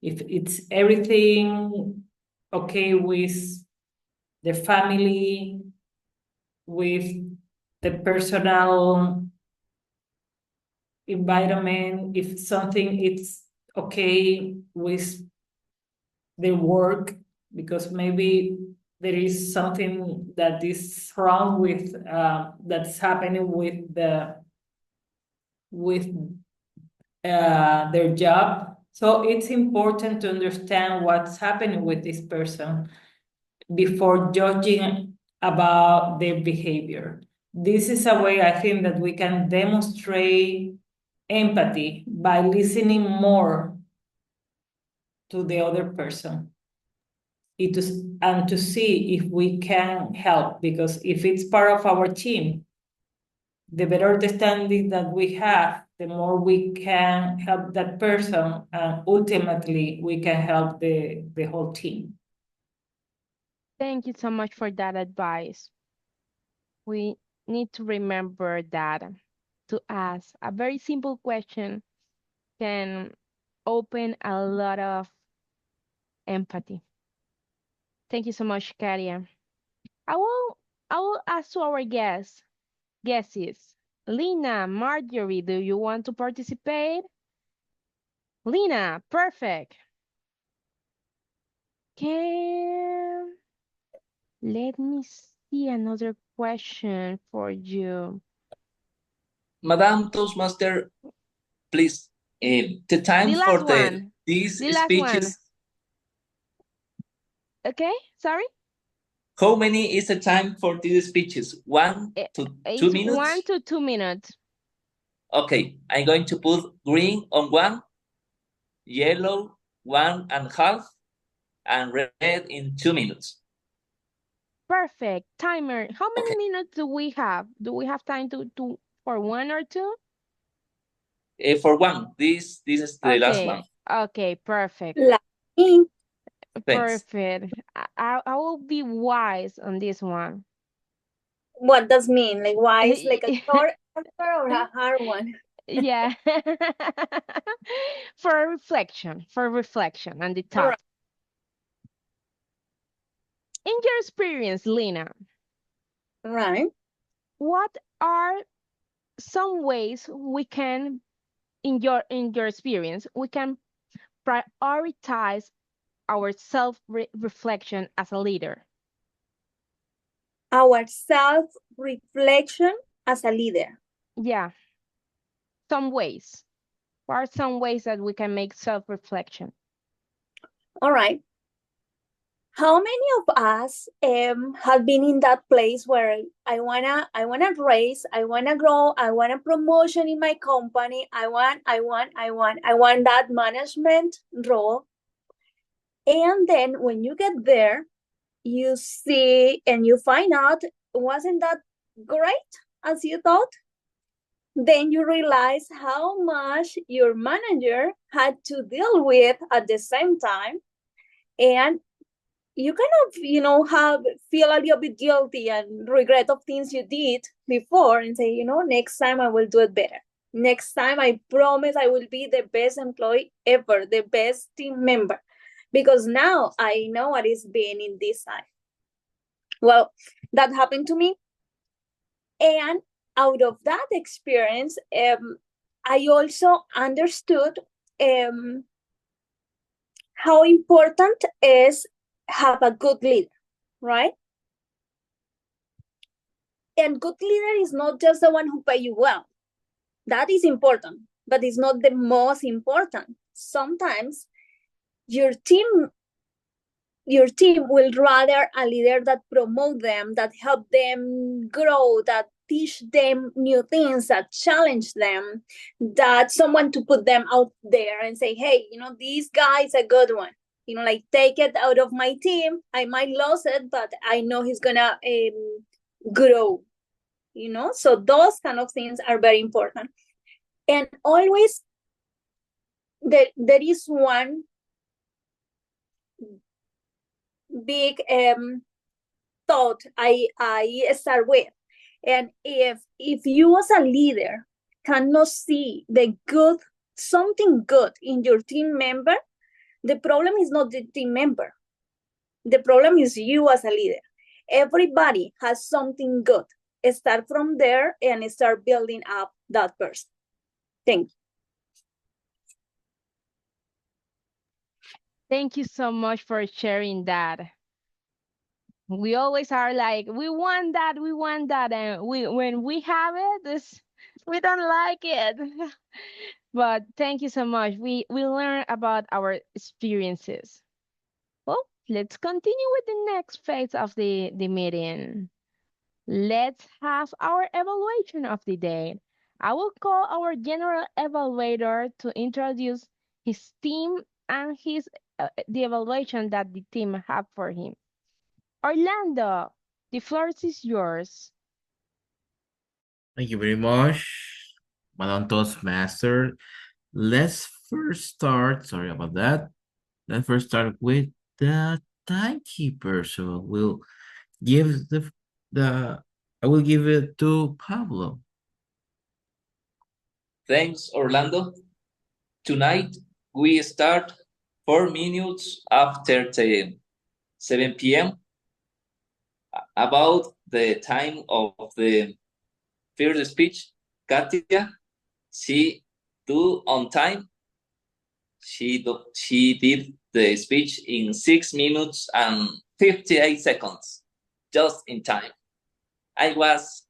if it's everything okay with the family, with the personal environment, if something is okay with the work, because maybe there is something that is wrong with that's happening with their job. So it's important to understand what's happening with this person before judging about their behavior. This is a way I think that we can demonstrate empathy by listening more to the other person and to see if we can help, because if it's part of our team, the better understanding that we have, the more we can help that person, and ultimately we can help the whole team. Thank you so much for that advice. We need to remember that to ask a very simple question can open a lot of empathy. Thank you so much, Katia. I will I will ask to our guesses. Lina, Marjorie, do you want to participate? Lina, perfect. Okay, let me see another question for you. Madam Toastmaster, please, the time The for last one. these The last one. speeches, Okay, sorry? how many is the time for these speeches? 1 to 2 It's 1 minutes? to 2 minutes. Okay, I'm going to put green on 1, yellow 1.5, and red in 2 minutes. Perfect. Timer. How many Okay. minutes do we have? Do we have time for 1 or 2? For 1, this is the last one. Okay, perfect. Like, Thanks. Perfect. I will be wise on this one. what does mean? Like wise, like a short answer or a hard one? Yeah. For reflection on the All top. right. In your experience, Lena, Right. what are some ways we can, in your experience, we can prioritize our self-reflection as a leader? Our self-reflection as a leader. Yeah, some ways. What are some ways that we can make self-reflection? All right. How many of us have been in that place where I wanna raise, I wanna grow, I want a promotion in my company, I want that management role. And then when you get there, you see and you find out, wasn't that great as you thought? Then you realize how much your manager had to deal with at the same time. And you kind of, feel a little bit guilty and regret of things you did before and say, next time I will do it better. Next time I promise I will be the best employee ever, the best team member, because now I know what is being in this side. Well, that happened to me. And out of that experience, I also understood how important is have a good leader, right? And good leader is not just the one who pay you well. That is important, but it's not the most important. Sometimes your team will rather a leader that promote them, that help them grow, that teach them new things, that challenge them, that someone to put them out there and say, hey, this guy is a good one. Like take it out of my team. I might lose it, but I know he's gonna grow. So those kind of things are very important. And always there is one big thought I start with. And if you as a leader cannot see something good in your team member, the problem is not the team member. The problem is you as a leader. Everybody has something good. Start from there and start building up that person. Thank you. Thank you so much for sharing that. We always are like, we want that, and when we have it, we don't like it. But thank you so much. We learn about our experiences. Well, let's continue with the next phase of the meeting. Let's have our evaluation of the day. I will call our general evaluator to introduce his team and the evaluation that the team have for him. Orlando, the floor is yours. Thank you very much, Madam Toastmaster. Let's first start, sorry about that. Let's first start with the timekeeper. So we'll give I will give it to Pablo. Thanks, Orlando. Tonight, we start 4 minutes after 7 p.m. About the time of the first speech, Katia, she do on time. She did the speech in 6 minutes and 58 seconds, just in time. I was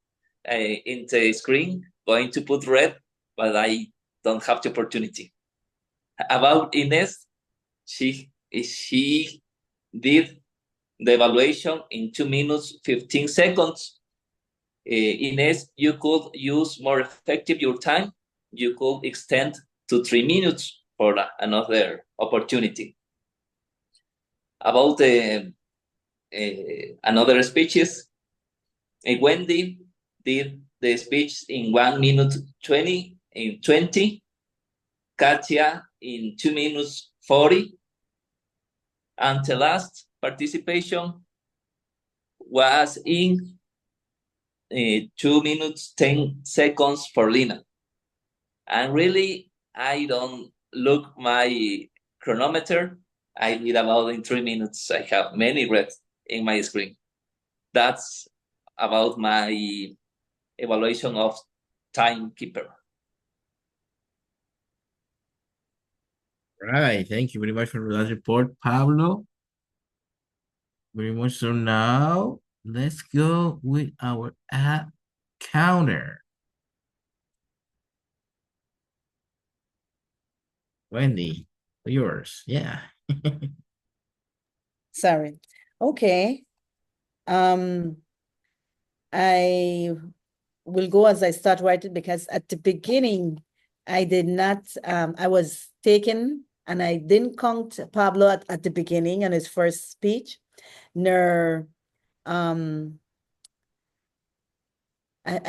in the screen going to put red, but I don't have the opportunity. About Ines, she did the evaluation in 2 minutes 15 seconds. Ines, you could use more effective your time. You could extend to 3 minutes for another opportunity. About the another speeches, Wendy did the speech in 1 minute 20. Katia in 2 minutes 40. And the last participation was in 2 minutes 10 seconds for Lina. And really, I don't look my chronometer. I did about in 3 minutes. I have many reds in my screen. That's about my evaluation of timekeeper. Right. Thank you very much for that report, Pablo. Very much so. Now, let's go with our app counter. Wendy, yours. Yeah. Sorry. Okay. I will go as I start writing because at the beginning, I did not, I was taken and I didn't count Pablo at the beginning on his first speech, nor, I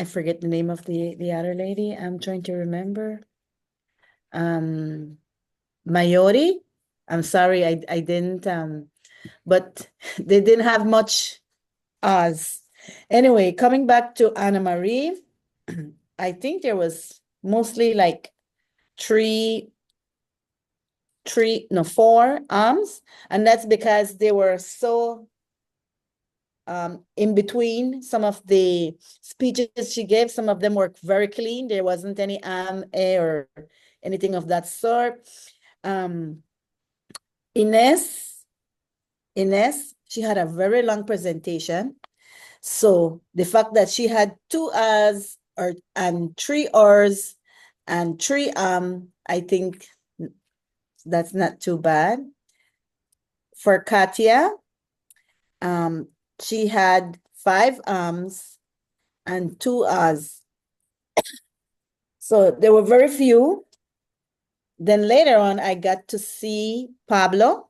forget the name of the other lady. I'm trying to remember. Mayori. I'm sorry, I didn't, but they didn't have much as. Anyway, coming back to Anna Marie, I think there was mostly like four arms, and that's because they were so in between some of the speeches she gave. Some of them were very clean. There wasn't any or anything of that sort. Ines, she had a very long presentation. So the fact that she had two R's and three R's and three I think that's not too bad. For Katia, she had 5 arms and 2 R's. So there were very few. Then later on, I got to see Pablo,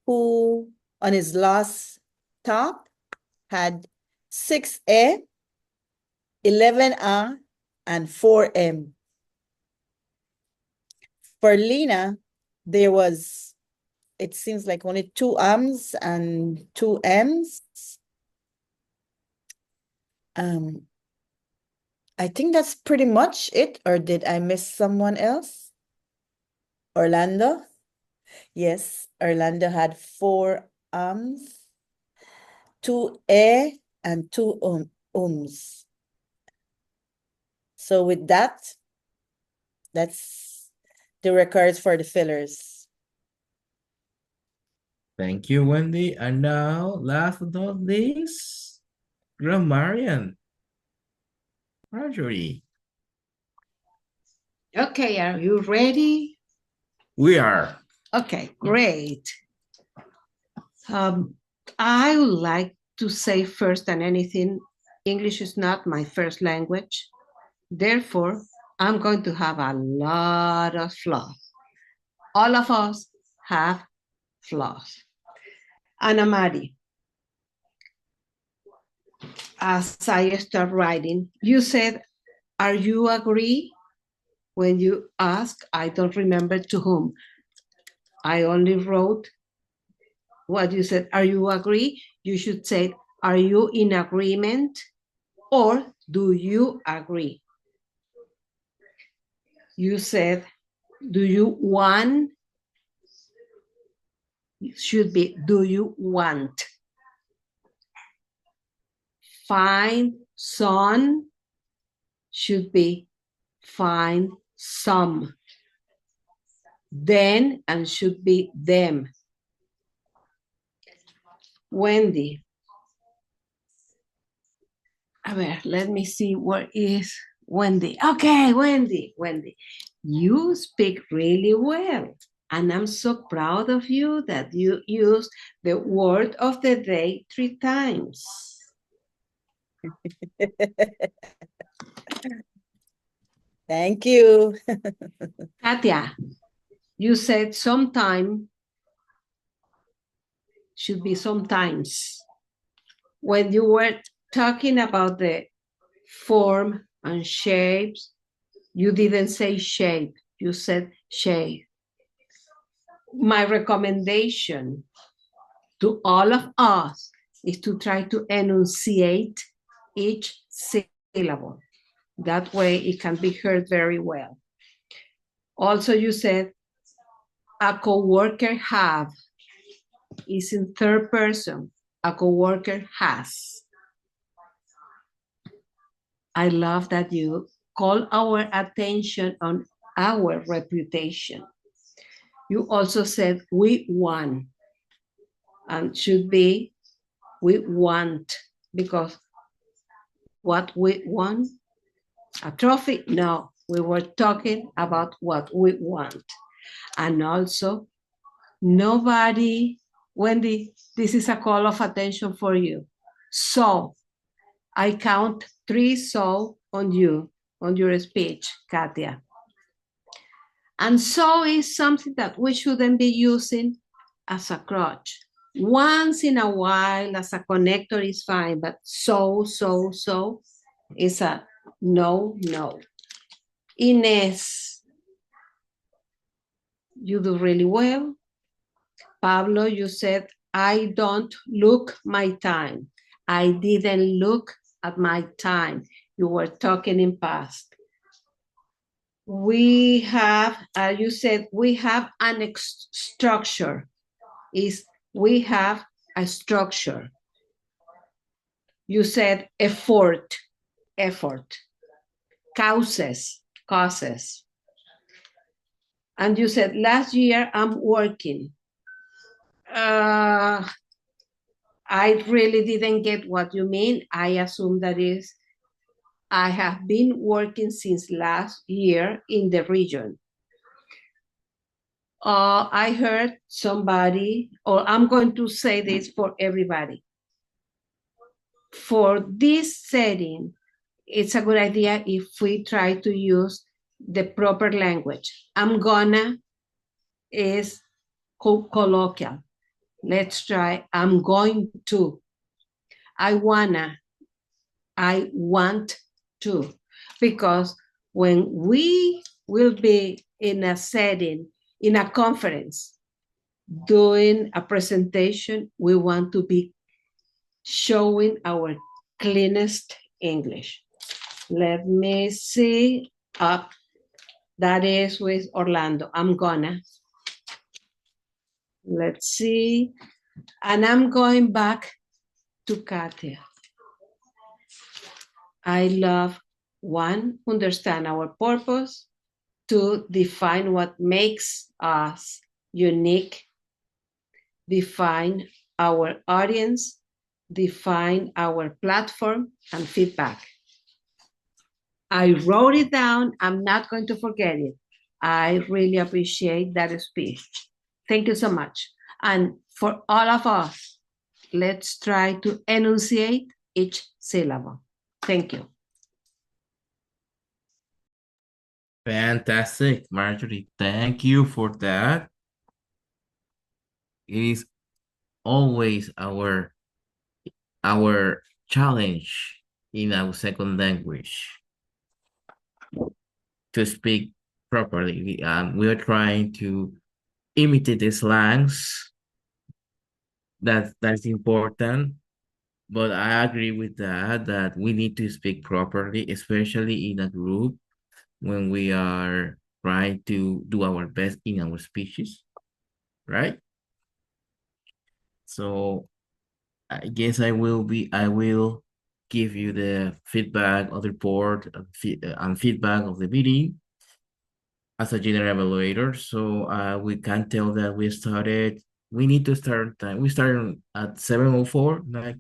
who on his last talk had 6A, 11R, and 4M. For Lena, there was, it seems like only 2 M's and 2 M's. I think that's pretty much it, or did I miss someone else? Orlando? Yes, Orlando had 4 M's, 2 A, and 2 Ums. So with that, that's the records for the fillers. Thank you, Wendy. And now, last but not least, Grammarian. Marjorie. Okay, are you ready? We are. Okay, great. I would like to say first than anything, English is not my first language. Therefore, I'm going to have a lot of flaws. All of us have flaws. Anna Mari, as I start writing, you said, are you agree? When you ask, I don't remember to whom. I only wrote what you said. Are you agree? You should say, are you in agreement? Or do you agree? You said, do you want? It should be, do you want? Find some should be find some. Then and should be them. Wendy. A ver, let me see where is Wendy. Okay, Wendy. You speak really well. And I'm so proud of you that you used the word of the day 3 times. Thank you. Katia, you said sometime should be sometimes. When you were talking about the form and shapes, you didn't say shape, you said shape. My recommendation to all of us is to try to enunciate each syllable. That way it can be heard very well. Also, you said a coworker have is in third person. A coworker has. I love that you call our attention on our reputation. You also said we won, and should be we want, because what we won, a trophy? No, we were talking about what we want. And also, nobody, Wendy, this is a call of attention for you. So, I count 3 so on you, on your speech, Katia. And so is something that we shouldn't be using as a crutch. Once in a while, as a connector is fine, but so is a no. Ines, you do really well. Pablo, you said, I don't look my time. I didn't look at my time. You were talking in past. We have, you said, we have an structure. We have a structure. You said effort. Causes. And you said, last year I'm working. I really didn't get what you mean. I assume that is, I have been working since last year in the region. I heard somebody, or I'm going to say this for everybody. For this setting, it's a good idea if we try to use the proper language. I'm gonna is colloquial. Let's try, I'm going to. I want to. Because when we will be in a setting, in a conference, doing a presentation, we want to be showing our cleanest English. Let me see. That is with Orlando. I'm gonna. Let's see. And I'm going back to Katia. I love, 1, understand our purpose. 2, define what makes us unique. Define our audience. Define our platform and feedback. I wrote it down. I'm not going to forget it. I really appreciate that speech. Thank you so much. And for all of us, let's try to enunciate each syllable. Thank you. Fantastic, Marjorie. Thank you for that. It is always our challenge in our second language to speak properly. We are trying to imitate the slangs. That's important. But I agree with that we need to speak properly, especially in a group when we are trying to do our best in our speeches, right? So I guess I will give you the feedback of the report and feedback of the meeting as a general evaluator. So we can tell that we need to start time. We started at 7:04,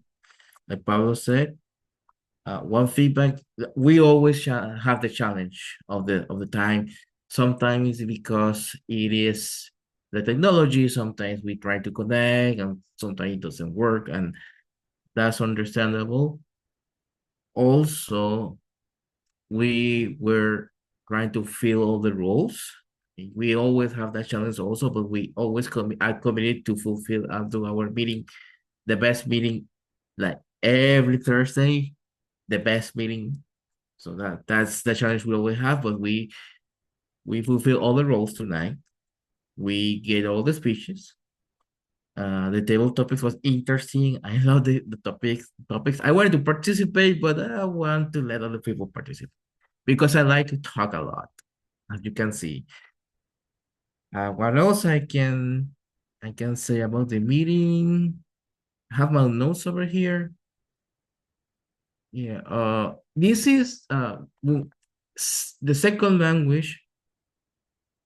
like Pablo said. One feedback, we always have the challenge of the time. Sometimes because it is the technology, sometimes we try to connect and sometimes it doesn't work, and that's understandable. Also, we were trying to fill all the roles. We always have that challenge also, but we always are committed to fulfill and do our meeting, the best meeting, like every Thursday, the best meeting. So that's the challenge we always have, but we fulfill all the roles tonight. We get all the speeches. The table topics was interesting. I love the topics. I wanted to participate, but I want to let other people participate because I like to talk a lot, as you can see. What else I can say about the meeting? I have my notes over here. Yeah. this is the second language.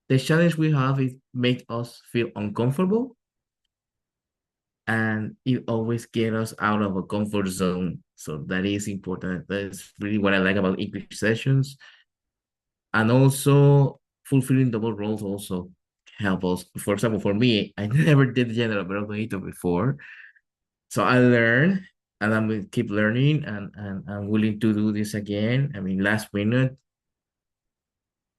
The challenge we have is make us feel uncomfortable, and it always get us out of a comfort zone. So that is important. That's really what I like about English sessions. And also fulfilling double roles also help us. For example, for me, I never did general verbo before. So I learned, and I'm going to keep learning, and I'm willing to do this again. I mean, last minute,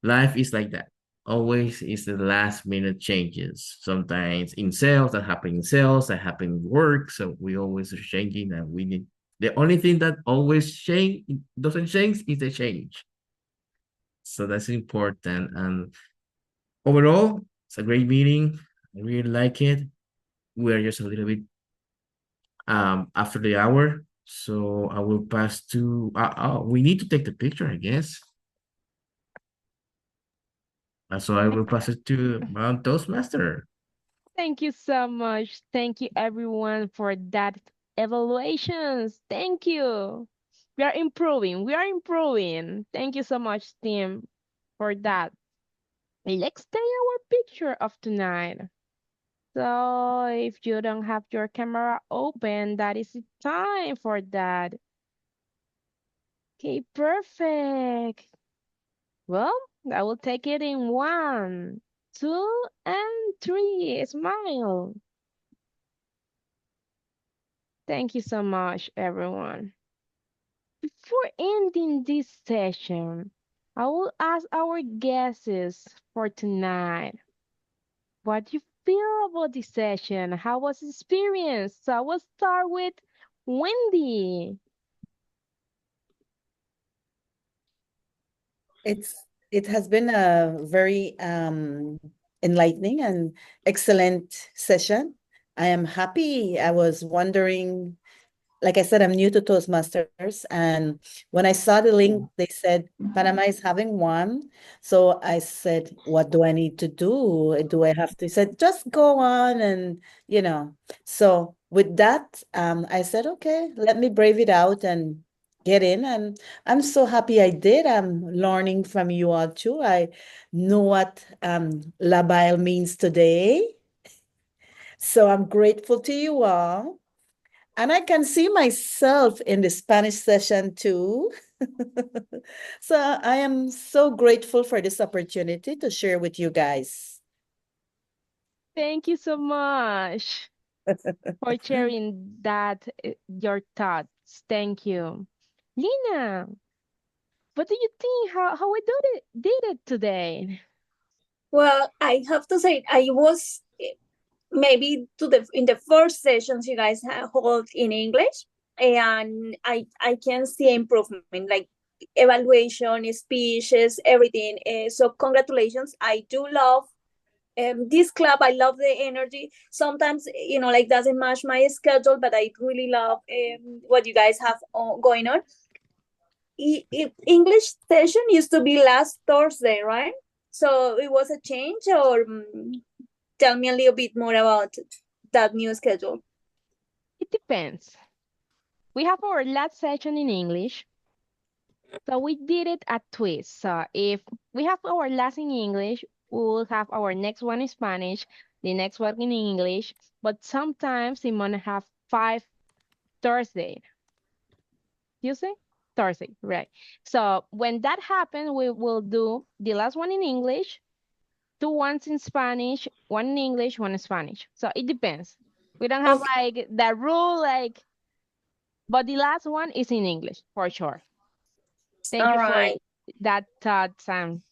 life is like that. Always is the last minute changes. Sometimes in sales, that happen in sales, that happen in work. So we always are changing, and we need the only thing that always change doesn't change is the change. So that's important. And overall, it's a great meeting. I really like it. We're just a little bit after the hour. So I will pass to we need to take the picture, I guess. So I will pass it to Toastmaster. Thank you so much. Thank you everyone for that evaluations. Thank you. We are improving. We are improving. Thank you so much, team, for that. Let's take our picture of tonight. So if you don't have your camera open, that is the time for that. Okay, perfect. Well, I will take it in 1, 2, and 3. Smile. Thank you so much, everyone. Before ending this session, I will ask our guests for tonight, what do you feel about this session? How was the experience? So I will start with Wendy. It has been a very enlightening and excellent session. I am happy. I was wondering, like I said, I'm new to Toastmasters, and when I saw the link, they said Panama is having one. So I said, what do I need to do? Do I have to? He said, just go on and, you know. So with that, I said, okay, let me brave it out and get in. And I'm so happy I did. I'm learning from you all too. I know what labile means today. So I'm grateful to you all. And I can see myself in the Spanish session too. So I am so grateful for this opportunity to share with you guys. Thank you so much for sharing that, your thoughts. Thank you. Lina, what do you think? How we did it today? Well, I have to say, I was maybe to the in the first sessions you guys hold in English, and I can see improvement, like evaluation, speeches, everything. So congratulations! I do love this club. I love the energy. Sometimes like doesn't match my schedule, but I really love what you guys have going on. English session used to be last Thursday, right? So it was a change, or tell me a little bit more about that new schedule. It depends. We have our last session in English, so we did it at twist. So if we have our last in English, we will have our next one in Spanish, the next one in English. But sometimes we might have 5 Thursday. Tuesday? Thursday, right. So when that happens, we will do the last one in English, 2 ones in Spanish, one in English, one in Spanish. So it depends. We don't have Okay. like that rule, like, but the last one is in English for sure. Thank All you for right. that thought, Sam.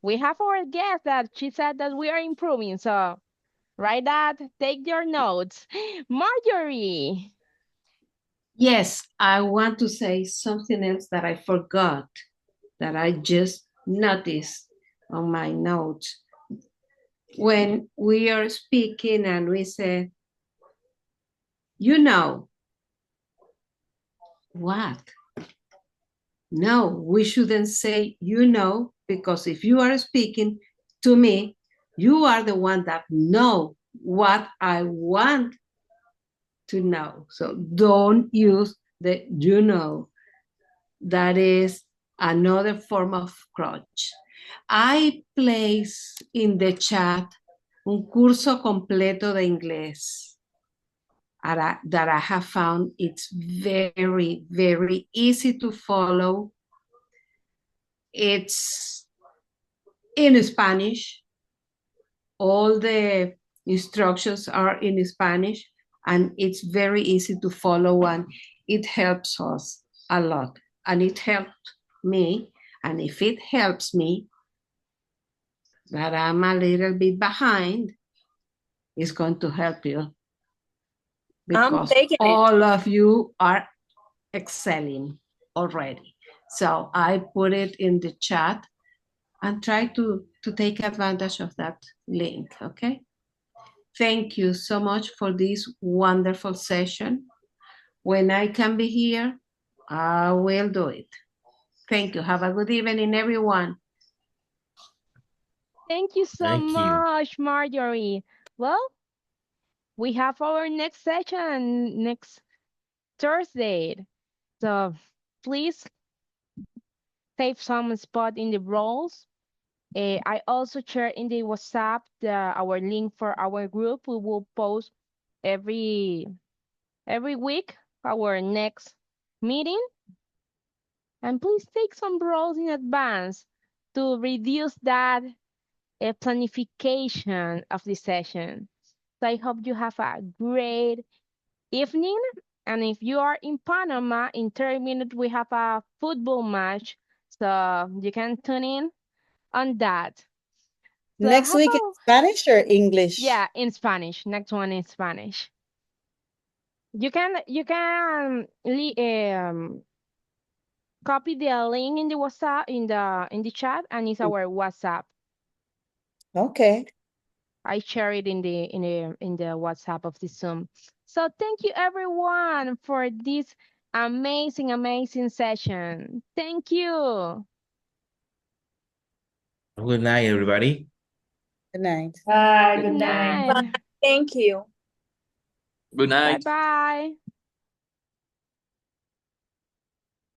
We have our guest that she said that we are improving. So write that, take your notes. Marjorie. Yes, I want to say something else that I forgot, that I just noticed on my notes. When we are speaking and we say, you know, what? No, we shouldn't say, you know, because if you are speaking to me, you are the one that know what I want to know. So don't use the you know. that is another form of crutch. I place in the chat un curso completo de inglés that I have found it's very, very easy to follow. It's in Spanish. All the instructions are in Spanish, and it's very easy to follow, and it helps us a lot. And it helped me. And if it helps me, that I'm a little bit behind, it's going to help you. I'm Because taking it. all of you are excelling already. So I put it in the chat and try to take advantage of that link, okay? Thank you so much for this wonderful session. When I can be here, I will do it. Thank you. Have a good evening, everyone. Thank you so Thank you. much, Marjorie. Well, we have our next session next Thursday. So please save some spot in the roles. I also share in the WhatsApp our link for our group. We will post every week our next meeting. And please take some roles in advance to reduce that planification of the session. So I hope you have a great evening. And if you are in Panama, in 30 minutes, we have a football match. So you can tune in on that. So Next week in Spanish or English? Yeah, in Spanish. Next one in Spanish. You can copy the link in the WhatsApp in the chat, and it's our WhatsApp. Okay. I share it in the WhatsApp of the Zoom. So thank you everyone for this amazing session. Thank you. Good night, everybody. Good night. Bye. Good Good night. night. Thank you. Good night. Bye bye.